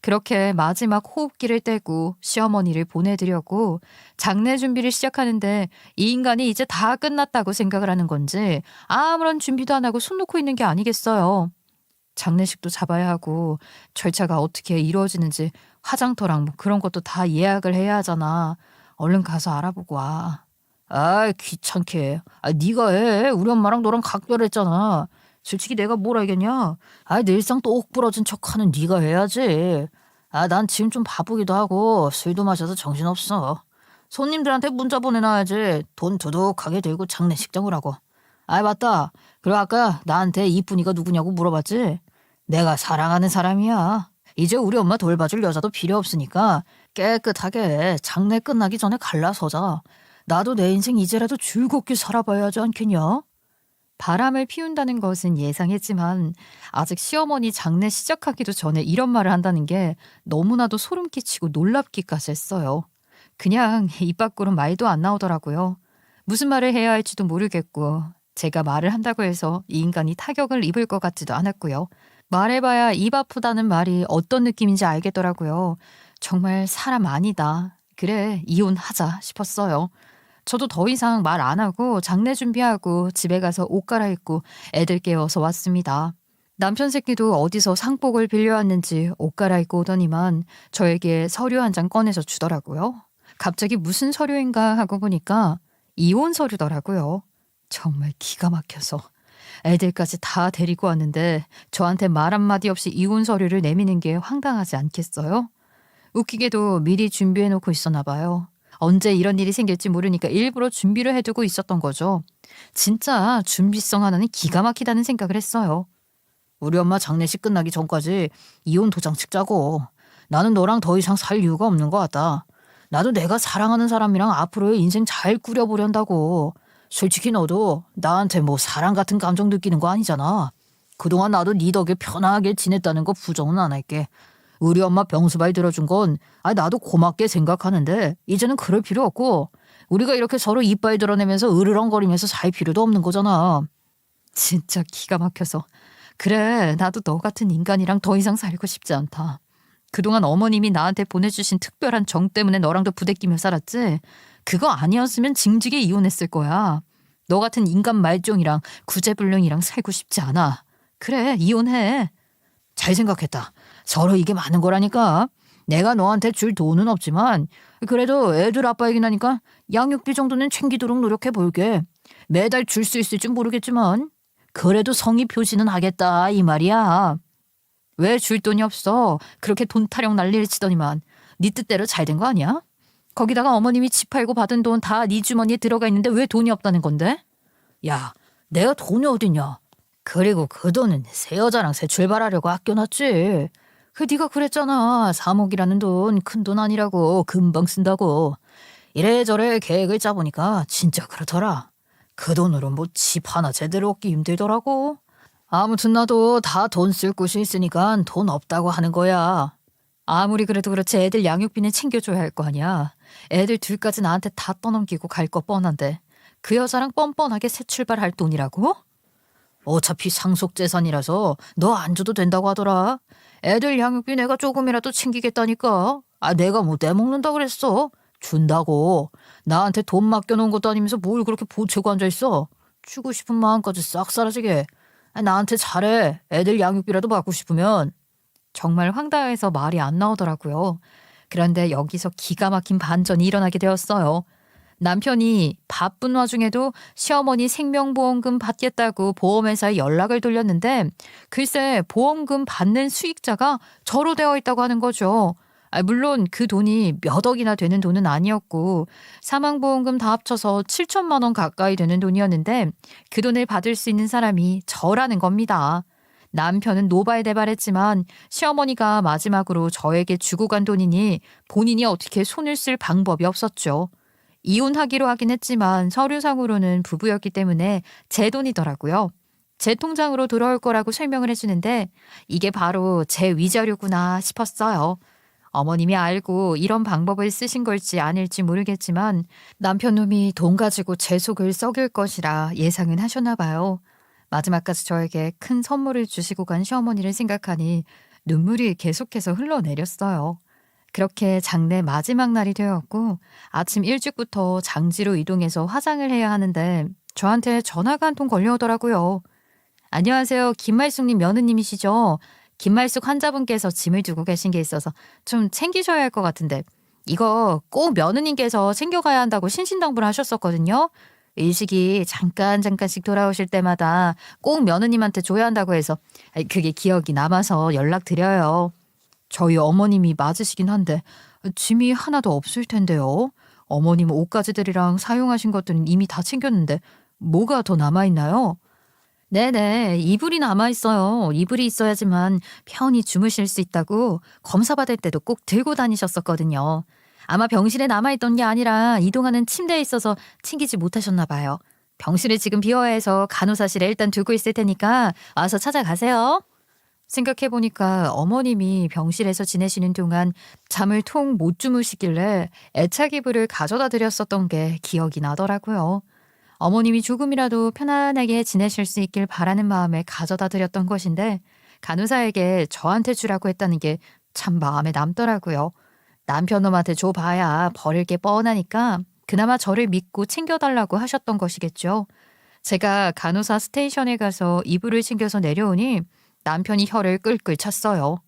그렇게 마지막 호흡기를 떼고 시어머니를 보내드렸고 장례 준비를 시작하는데 이 인간이 이제 다 끝났다고 생각을 하는 건지 아무런 준비도 안 하고 손 놓고 있는 게 아니겠어요. 장례식도 잡아야 하고 절차가 어떻게 이루어지는지 화장터랑 뭐 그런 것도 다 예약을 해야 하잖아. 얼른 가서 알아보고 와. 아이, 귀찮게. 네가 해. 우리 엄마랑 너랑 각별했잖아. 솔직히 내가 뭘 알겠냐? 늘상 똑 부러진 척하는 네가 해야지. 난 지금 좀 바쁘기도 하고 술도 마셔서 정신없어. 손님들한테 문자 보내놔야지. 돈 두둑하게 들고 장례식장을 하고. 맞다. 그리고 아까 나한테 이쁜이가 누구냐고 물어봤지? 내가 사랑하는 사람이야. 이제 우리 엄마 돌봐줄 여자도 필요 없으니까 깨끗하게 장례 끝나기 전에 갈라서자. 나도 내 인생 이제라도 즐겁게 살아봐야 하지 않겠냐? 바람을 피운다는 것은 예상했지만 아직 시어머니 장례 시작하기도 전에 이런 말을 한다는 게 너무나도 소름 끼치고 놀랍기까지 했어요. 그냥 입 밖으로 말도 안 나오더라고요. 무슨 말을 해야 할지도 모르겠고 제가 말을 한다고 해서 이 인간이 타격을 입을 것 같지도 않았고요. 말해봐야 입 아프다는 말이 어떤 느낌인지 알겠더라고요. 정말 사람 아니다. 그래, 이혼하자 싶었어요. 저도 더 이상 말 안 하고 장례 준비하고 집에 가서 옷 갈아입고 애들 깨워서 왔습니다. 남편 새끼도 어디서 상복을 빌려왔는지 옷 갈아입고 오더니만 저에게 서류 한 장 꺼내서 주더라고요. 갑자기 무슨 서류인가 하고 보니까 이혼 서류더라고요. 정말 기가 막혀서. 애들까지 다 데리고 왔는데 저한테 말 한마디 없이 이혼 서류를 내미는 게 황당하지 않겠어요? 웃기게도 미리 준비해놓고 있었나 봐요. 언제 이런 일이 생길지 모르니까 일부러 준비를 해두고 있었던 거죠. 진짜 준비성 하나는 기가 막히다는 생각을 했어요. 우리 엄마 장례식 끝나기 전까지 이혼 도장 찍자고. 나는 너랑 더 이상 살 이유가 없는 것 같다. 나도 내가 사랑하는 사람이랑 앞으로의 인생 잘 꾸려보련다고. 솔직히 너도 나한테 뭐 사랑 같은 감정 느끼는 거 아니잖아. 그동안 나도 네 덕에 편하게 지냈다는 거 부정은 안 할게. 우리 엄마 병수발 들어준 건 나도 고맙게 생각하는데 이제는 그럴 필요 없고 우리가 이렇게 서로 이빨 드러내면서 으르렁거리면서 살 필요도 없는 거잖아. 진짜 기가 막혀서. 그래, 나도 너 같은 인간이랑 더 이상 살고 싶지 않다. 그동안 어머님이 나한테 보내주신 특별한 정 때문에 너랑도 부대끼며 살았지? 그거 아니었으면 징직에 이혼했을 거야. 너 같은 인간 말종이랑 구제불능이랑 살고 싶지 않아. 그래, 이혼해. 잘 생각했다. 서로 이게 많은 거라니까. 내가 너한테 줄 돈은 없지만 그래도 애들 아빠이긴 하니까 양육비 정도는 챙기도록 노력해 볼게. 매달 줄 수 있을지 모르겠지만 그래도 성의 표시는 하겠다 이 말이야. 왜 줄 돈이 없어? 그렇게 돈 타령 난리를 치더니만. 네 뜻대로 잘 된 거 아니야? 거기다가 어머님이 집 팔고 받은 돈 다 네 주머니에 들어가 있는데 왜 돈이 없다는 건데? 야, 내가 돈이 어딨냐. 그리고 그 돈은 새 여자랑 새 출발하려고 아껴놨지. 네가 그랬잖아. 3억이라는 돈 큰 돈 아니라고 금방 쓴다고. 이래저래 계획을 짜보니까 진짜 그렇더라. 그 돈으로 뭐 집 하나 제대로 얻기 힘들더라고. 아무튼 나도 다 돈 쓸 곳이 있으니까 돈 없다고 하는 거야. 아무리 그래도 그렇지 애들 양육비는 챙겨줘야 할 거 아니야. 애들 둘까지 나한테 다 떠넘기고 갈 거 뻔한데 그 여자랑 뻔뻔하게 새 출발할 돈이라고? 어차피 상속재산이라서 너 안 줘도 된다고 하더라. 애들 양육비 내가 조금이라도 챙기겠다니까. 내가 뭐 떼먹는다 그랬어. 준다고. 나한테 돈 맡겨놓은 것도 아니면서 뭘 그렇게 보채고 앉아있어. 주고 싶은 마음까지 싹 사라지게. 나한테 잘해. 애들 양육비라도 받고 싶으면. 정말 황당해서 말이 안 나오더라고요. 그런데 여기서 기가 막힌 반전이 일어나게 되었어요. 남편이 바쁜 와중에도 시어머니 생명보험금 받겠다고 보험회사에 연락을 돌렸는데 글쎄 보험금 받는 수익자가 저로 되어 있다고 하는 거죠. 물론 그 돈이 몇 억이나 되는 돈은 아니었고 사망보험금 다 합쳐서 7천만 원 가까이 되는 돈이었는데 그 돈을 받을 수 있는 사람이 저라는 겁니다. 남편은 노발대발했지만 시어머니가 마지막으로 저에게 주고 간 돈이니 본인이 어떻게 손을 쓸 방법이 없었죠. 이혼하기로 하긴 했지만 서류상으로는 부부였기 때문에 제 돈이더라고요. 제 통장으로 돌아올 거라고 설명을 해주는데 이게 바로 제 위자료구나 싶었어요. 어머님이 알고 이런 방법을 쓰신 걸지 아닐지 모르겠지만 남편 놈이 돈 가지고 제 속을 썩일 것이라 예상은 하셨나 봐요. 마지막까지 저에게 큰 선물을 주시고 간 시어머니를 생각하니 눈물이 계속해서 흘러내렸어요. 그렇게 장례 마지막 날이 되었고 아침 일찍부터 장지로 이동해서 화장을 해야 하는데 저한테 전화가 한 통 걸려오더라고요. 안녕하세요. 김말숙님 며느님이시죠? 김말숙 환자분께서 짐을 두고 계신 게 있어서 좀 챙기셔야 할 것 같은데 이거 꼭 며느님께서 챙겨가야 한다고 신신당부를 하셨었거든요. 일식이 잠깐씩 돌아오실 때마다 꼭 며느님한테 줘야 한다고 해서 그게 기억이 남아서 연락드려요. 저희 어머님이 맞으시긴 한데 짐이 하나도 없을 텐데요. 어머님 옷가지들이랑 사용하신 것들은 이미 다 챙겼는데 뭐가 더 남아있나요? 네네, 이불이 남아있어요. 이불이 있어야지만 편히 주무실 수 있다고 검사받을 때도 꼭 들고 다니셨었거든요. 아마 병실에 남아있던 게 아니라 이동하는 침대에 있어서 챙기지 못하셨나 봐요. 병실을 지금 비워야 해서 간호사실에 일단 두고 있을 테니까 와서 찾아가세요. 생각해보니까 어머님이 병실에서 지내시는 동안 잠을 통 못 주무시길래 애착 이불을 가져다 드렸었던 게 기억이 나더라고요. 어머님이 조금이라도 편안하게 지내실 수 있길 바라는 마음에 가져다 드렸던 것인데 간호사에게 저한테 주라고 했다는 게 참 마음에 남더라고요. 남편놈한테 줘봐야 버릴 게 뻔하니까 그나마 저를 믿고 챙겨달라고 하셨던 것이겠죠. 제가 간호사 스테이션에 가서 이불을 챙겨서 내려오니 남편이 혀를 끌끌 찼어요.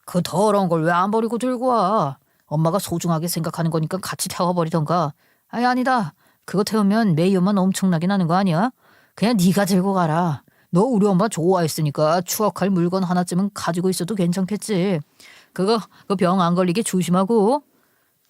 그 더러운 걸 왜 안 버리고 들고 와? 엄마가 소중하게 생각하는 거니까 같이 태워버리던가. 아니다. 그거 태우면 매연만 엄청나게 나는 거 아니야? 그냥 네가 들고 가라. 너 우리 엄마 좋아했으니까 추억할 물건 하나쯤은 가지고 있어도 괜찮겠지. 그거 병 안 걸리게 조심하고.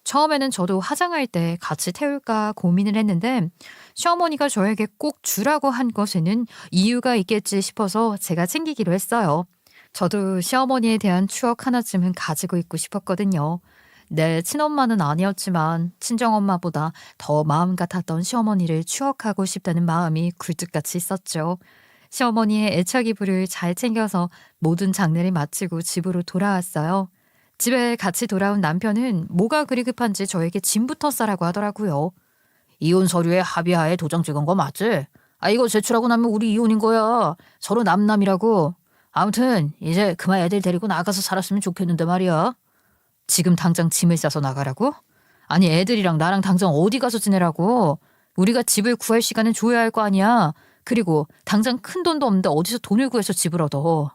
처음에는 저도 화장할 때 같이 태울까 고민을 했는데 시어머니가 저에게 꼭 주라고 한 것에는 이유가 있겠지 싶어서 제가 챙기기로 했어요. 저도 시어머니에 대한 추억 하나쯤은 가지고 있고 싶었거든요. 내 친엄마는 아니었지만 친정엄마보다 더 마음 같았던 시어머니를 추억하고 싶다는 마음이 굴뚝같이 있었죠. 시어머니의 애착 이불을 잘 챙겨서 모든 장례를 마치고 집으로 돌아왔어요. 집에 같이 돌아온 남편은 뭐가 그리 급한지 저에게 짐부터 싸라고 하더라고요. 이혼 서류에 합의하에 도장 찍은 거 맞지? 이거 제출하고 나면 우리 이혼인 거야. 서로 남남이라고. 아무튼 이제 그만 애들 데리고 나가서 살았으면 좋겠는데 말이야. 지금 당장 짐을 싸서 나가라고? 아니 애들이랑 나랑 당장 어디 가서 지내라고? 우리가 집을 구할 시간은 줘야 할 거 아니야. 그리고 당장 큰 돈도 없는데 어디서 돈을 구해서 집을 얻어.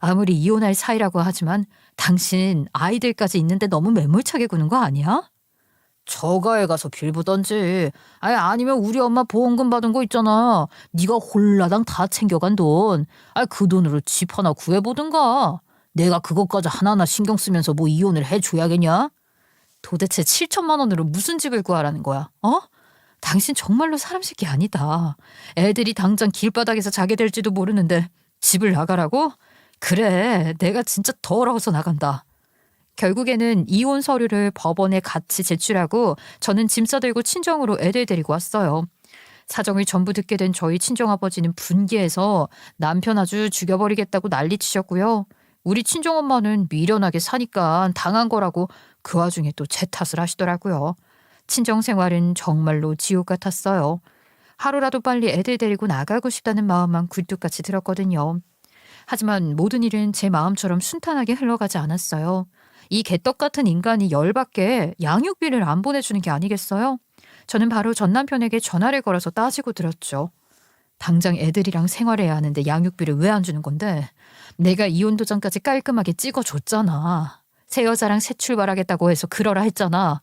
아무리 이혼할 사이라고 하지만 당신 아이들까지 있는데 너무 매몰차게 구는 거 아니야? 저가에 가서 빌부던지. 아니면 우리 엄마 보험금 받은 거 있잖아. 네가 홀라당 다 챙겨간 돈. 그 돈으로 집 하나 구해보든가. 내가 그것까지 하나하나 신경 쓰면서 뭐 이혼을 해줘야겠냐? 도대체 7천만 원으로 무슨 집을 구하라는 거야? 어? 당신 정말로 사람 새끼 아니다. 애들이 당장 길바닥에서 자게 될지도 모르는데 집을 나가라고? 그래, 내가 진짜 더러워서 나간다. 결국에는 이혼 서류를 법원에 같이 제출하고 저는 짐 싸들고 친정으로 애들 데리고 왔어요. 사정을 전부 듣게 된 저희 친정아버지는 분개해서 남편 아주 죽여버리겠다고 난리치셨고요. 우리 친정엄마는 미련하게 사니까 당한 거라고 그 와중에 또 제 탓을 하시더라고요. 친정 생활은 정말로 지옥 같았어요. 하루라도 빨리 애들 데리고 나가고 싶다는 마음만 굴뚝같이 들었거든요. 하지만 모든 일은 제 마음처럼 순탄하게 흘러가지 않았어요. 이 개떡 같은 인간이 열받게 양육비를 안 보내주는 게 아니겠어요? 저는 바로 전 남편에게 전화를 걸어서 따지고 들었죠. 당장 애들이랑 생활해야 하는데 양육비를 왜 안 주는 건데? 내가 이혼 도장까지 깔끔하게 찍어줬잖아. 새 여자랑 새 출발하겠다고 해서 그러라 했잖아.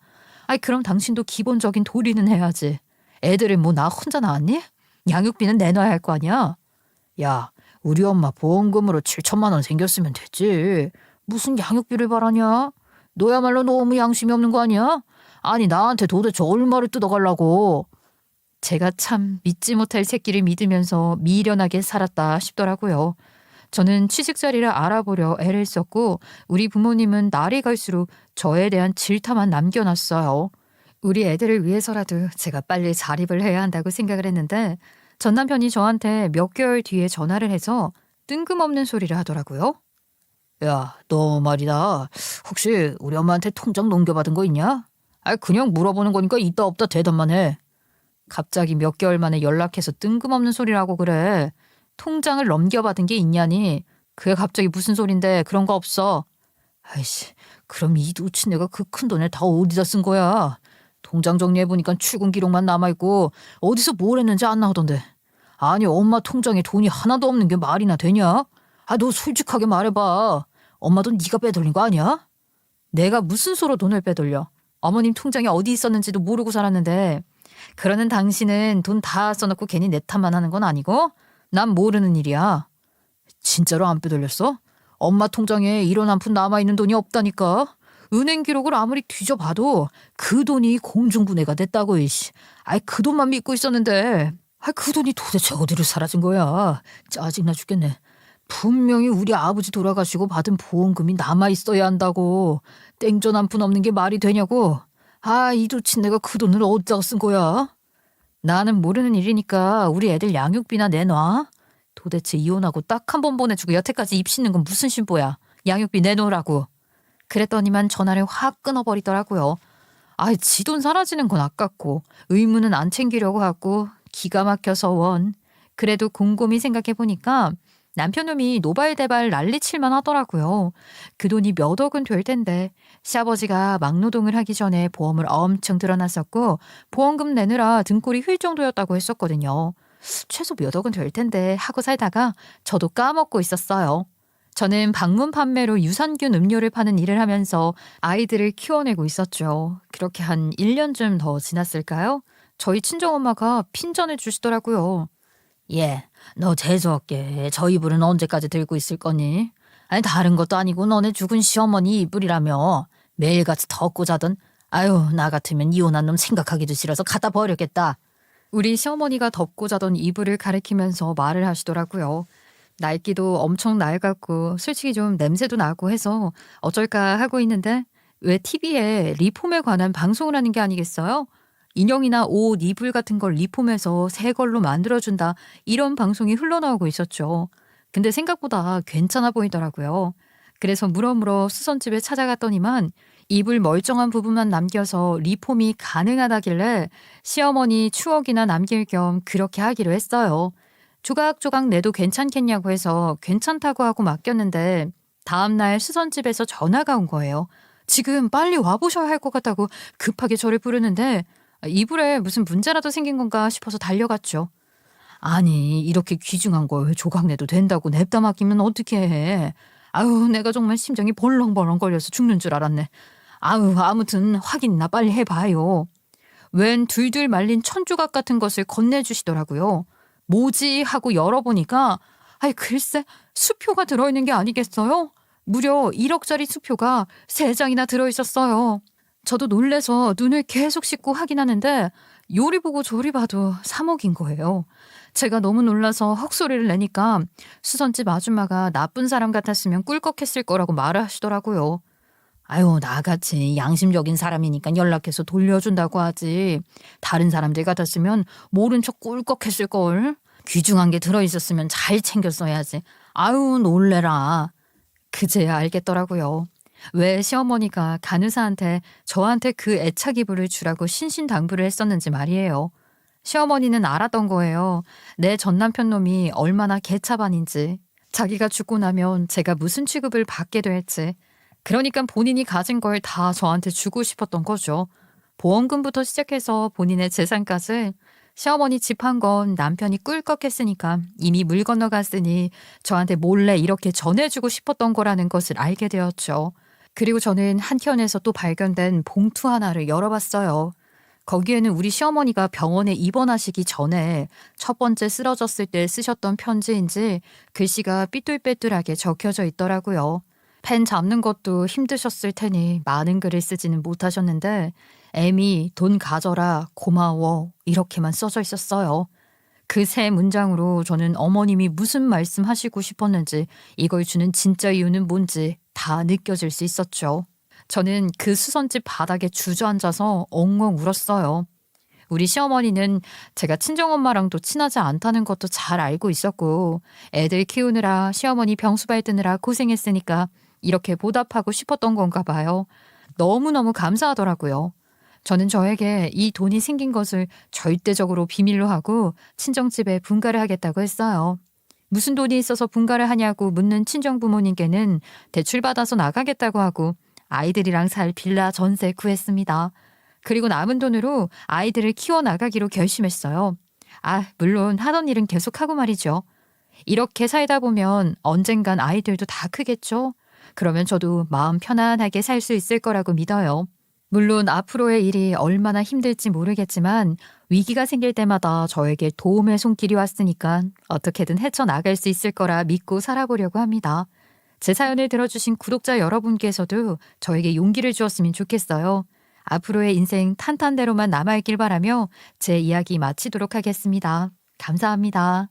아이 그럼 당신도 기본적인 도리는 해야지. 애들은 뭐 나 혼자 낳았니? 양육비는 내놔야 할 거 아니야? 야, 우리 엄마 보험금으로 7천만 원 생겼으면 됐지. 무슨 양육비를 바라냐? 너야말로 너무 양심이 없는 거 아니야? 아니 나한테 도대체 얼마를 뜯어가려고. 제가 참 믿지 못할 새끼를 믿으면서 미련하게 살았다 싶더라고요. 저는 취직 자리를 알아보려 애를 썼고 우리 부모님은 날이 갈수록 저에 대한 질타만 남겨놨어요. 우리 애들을 위해서라도 제가 빨리 자립을 해야 한다고 생각을 했는데 전 남편이 저한테 몇 개월 뒤에 전화를 해서 뜬금없는 소리를 하더라고요. 야, 너 말이다. 혹시 우리 엄마한테 통장 넘겨받은 거 있냐? 아, 그냥 물어보는 거니까 있다 없다 대답만 해. 갑자기 몇 개월 만에 연락해서 뜬금없는 소리라고 그래. 통장을 넘겨받은 게 있냐니. 그게 갑자기 무슨 소린데 그런 거 없어. 아이씨, 그럼 이 놓친 내가 그 큰 돈을 다 어디다 쓴 거야? 통장 정리해보니까 출금 기록만 남아있고 어디서 뭘 했는지 안 나오던데. 아니 엄마 통장에 돈이 하나도 없는 게 말이나 되냐? 아, 너 솔직하게 말해봐. 엄마 돈 네가 빼돌린 거 아니야? 내가 무슨 수로 돈을 빼돌려? 어머님 통장에 어디 있었는지도 모르고 살았는데 그러는 당신은 돈 다 써놓고 괜히 내 탓만 하는 건 아니고 난 모르는 일이야. 진짜로 안 빼돌렸어? 엄마 통장에 1원 한 푼 남아있는 돈이 없다니까. 은행 기록을 아무리 뒤져봐도 그 돈이 공중분해가 됐다고. 이씨. 아이 그 돈만 믿고 있었는데 그 돈이 도대체 어디로 사라진 거야. 짜증나 죽겠네. 분명히 우리 아버지 돌아가시고 받은 보험금이 남아있어야 한다고. 땡전 한 푼 없는 게 말이 되냐고. 아, 이 도친 내가 그 돈을 어디다가 쓴 거야? 나는 모르는 일이니까 우리 애들 양육비나 내놔. 도대체 이혼하고 딱 한 번 보내주고 여태까지 입시는 건 무슨 심보야. 양육비 내놓으라고. 그랬더니만 전화를 확 끊어버리더라고요. 아, 지 돈 사라지는 건 아깝고 의무는 안 챙기려고 하고 기가 막혀서 원. 그래도 곰곰이 생각해보니까 남편놈이 노발대발 난리칠만 하더라고요. 그 돈이 몇 억은 될 텐데 시아버지가 막노동을 하기 전에 보험을 엄청 들어놨었고 보험금 내느라 등골이 휠 정도였다고 했었거든요. 최소 몇 억은 될 텐데 하고 살다가 저도 까먹고 있었어요. 저는 방문 판매로 유산균 음료를 파는 일을 하면서 아이들을 키워내고 있었죠. 그렇게 한 1년쯤 더 지났을까요? 저희 친정엄마가 핀잔을 주시더라고요. 예, 너 재수없게 저 이불은 언제까지 들고 있을 거니? 아니 다른 것도 아니고 너네 죽은 시어머니 이불이라며. 매일같이 덮고 자던. 아유, 나 같으면 이혼한 놈 생각하기도 싫어서 갖다 버렸겠다. 우리 시어머니가 덮고 자던 이불을 가리키면서 말을 하시더라고요. 낡기도 엄청 낡았고 솔직히 좀 냄새도 나고 해서 어쩔까 하고 있는데 왜 TV에 리폼에 관한 방송을 하는 게 아니겠어요? 인형이나 옷, 이불 같은 걸 리폼해서 새 걸로 만들어준다 이런 방송이 흘러나오고 있었죠. 근데 생각보다 괜찮아 보이더라고요. 그래서 물어물어 수선집에 찾아갔더니만 이불 멀쩡한 부분만 남겨서 리폼이 가능하다길래 시어머니 추억이나 남길 겸 그렇게 하기로 했어요. 조각조각 내도 괜찮겠냐고 해서 괜찮다고 하고 맡겼는데 다음날 수선집에서 전화가 온 거예요. 지금 빨리 와보셔야 할 것 같다고 급하게 저를 부르는데 이불에 무슨 문제라도 생긴 건가 싶어서 달려갔죠. 아니 이렇게 귀중한 걸 조각내도 된다고 냅다 맡기면 어떻게 해. 아유 내가 정말 심장이 벌렁벌렁 걸려서 죽는 줄 알았네. 아유 아무튼 확인이나 빨리 해봐요. 웬 둘둘 말린 천조각 같은 것을 건네주시더라고요. 뭐지 하고 열어보니까 아이 글쎄 수표가 들어있는 게 아니겠어요? 무려 1억짜리 수표가 3장이나 들어있었어요. 저도 놀래서 눈을 계속 씻고 확인하는데 요리 보고 저리 봐도 3억인 거예요. 제가 너무 놀라서 헉소리를 내니까 수선집 아줌마가 나쁜 사람 같았으면 꿀꺽했을 거라고 말을 하시더라고요. 아유, 나같이 양심적인 사람이니까 연락해서 돌려준다고 하지. 다른 사람들 같았으면 모른 척 꿀꺽했을걸. 귀중한 게 들어있었으면 잘 챙겼어야지. 아유, 놀래라. 그제야 알겠더라고요. 왜 시어머니가 간호사한테 저한테 그 애착 이불을 주라고 신신당부를 했었는지 말이에요. 시어머니는 알았던 거예요. 내 전남편 놈이 얼마나 개차반인지. 자기가 죽고 나면 제가 무슨 취급을 받게 될지. 그러니까 본인이 가진 걸 다 저한테 주고 싶었던 거죠. 보험금부터 시작해서 본인의 재산까지. 시어머니 집 한 건 남편이 꿀꺽했으니까 이미 물 건너갔으니 저한테 몰래 이렇게 전해주고 싶었던 거라는 것을 알게 되었죠. 그리고 저는 한켠에서 또 발견된 봉투 하나를 열어봤어요. 거기에는 우리 시어머니가 병원에 입원하시기 전에 첫 번째 쓰러졌을 때 쓰셨던 편지인지 글씨가 삐뚤빼뚤하게 적혀져 있더라고요. 펜 잡는 것도 힘드셨을 테니 많은 글을 쓰지는 못하셨는데 애미 돈 가져라 고마워 이렇게만 써져 있었어요. 그 세 문장으로 저는 어머님이 무슨 말씀하시고 싶었는지 이걸 주는 진짜 이유는 뭔지 다 느껴질 수 있었죠. 저는 그 수선집 바닥에 주저앉아서 엉엉 울었어요. 우리 시어머니는 제가 친정엄마랑도 친하지 않다는 것도 잘 알고 있었고 애들 키우느라 시어머니 병수발 드느라 고생했으니까 이렇게 보답하고 싶었던 건가 봐요. 너무너무 감사하더라고요. 저는 저에게 이 돈이 생긴 것을 절대적으로 비밀로 하고 친정집에 분가를 하겠다고 했어요. 무슨 돈이 있어서 분가를 하냐고 묻는 친정 부모님께는 대출받아서 나가겠다고 하고 아이들이랑 살 빌라 전세 구했습니다. 그리고 남은 돈으로 아이들을 키워나가기로 결심했어요. 물론 하던 일은 계속하고 말이죠. 이렇게 살다 보면 언젠간 아이들도 다 크겠죠? 그러면 저도 마음 편안하게 살 수 있을 거라고 믿어요. 물론 앞으로의 일이 얼마나 힘들지 모르겠지만 위기가 생길 때마다 저에게 도움의 손길이 왔으니까 어떻게든 헤쳐나갈 수 있을 거라 믿고 살아보려고 합니다. 제 사연을 들어주신 구독자 여러분께서도 저에게 용기를 주었으면 좋겠어요. 앞으로의 인생 탄탄대로만 남아있길 바라며 제 이야기 마치도록 하겠습니다. 감사합니다.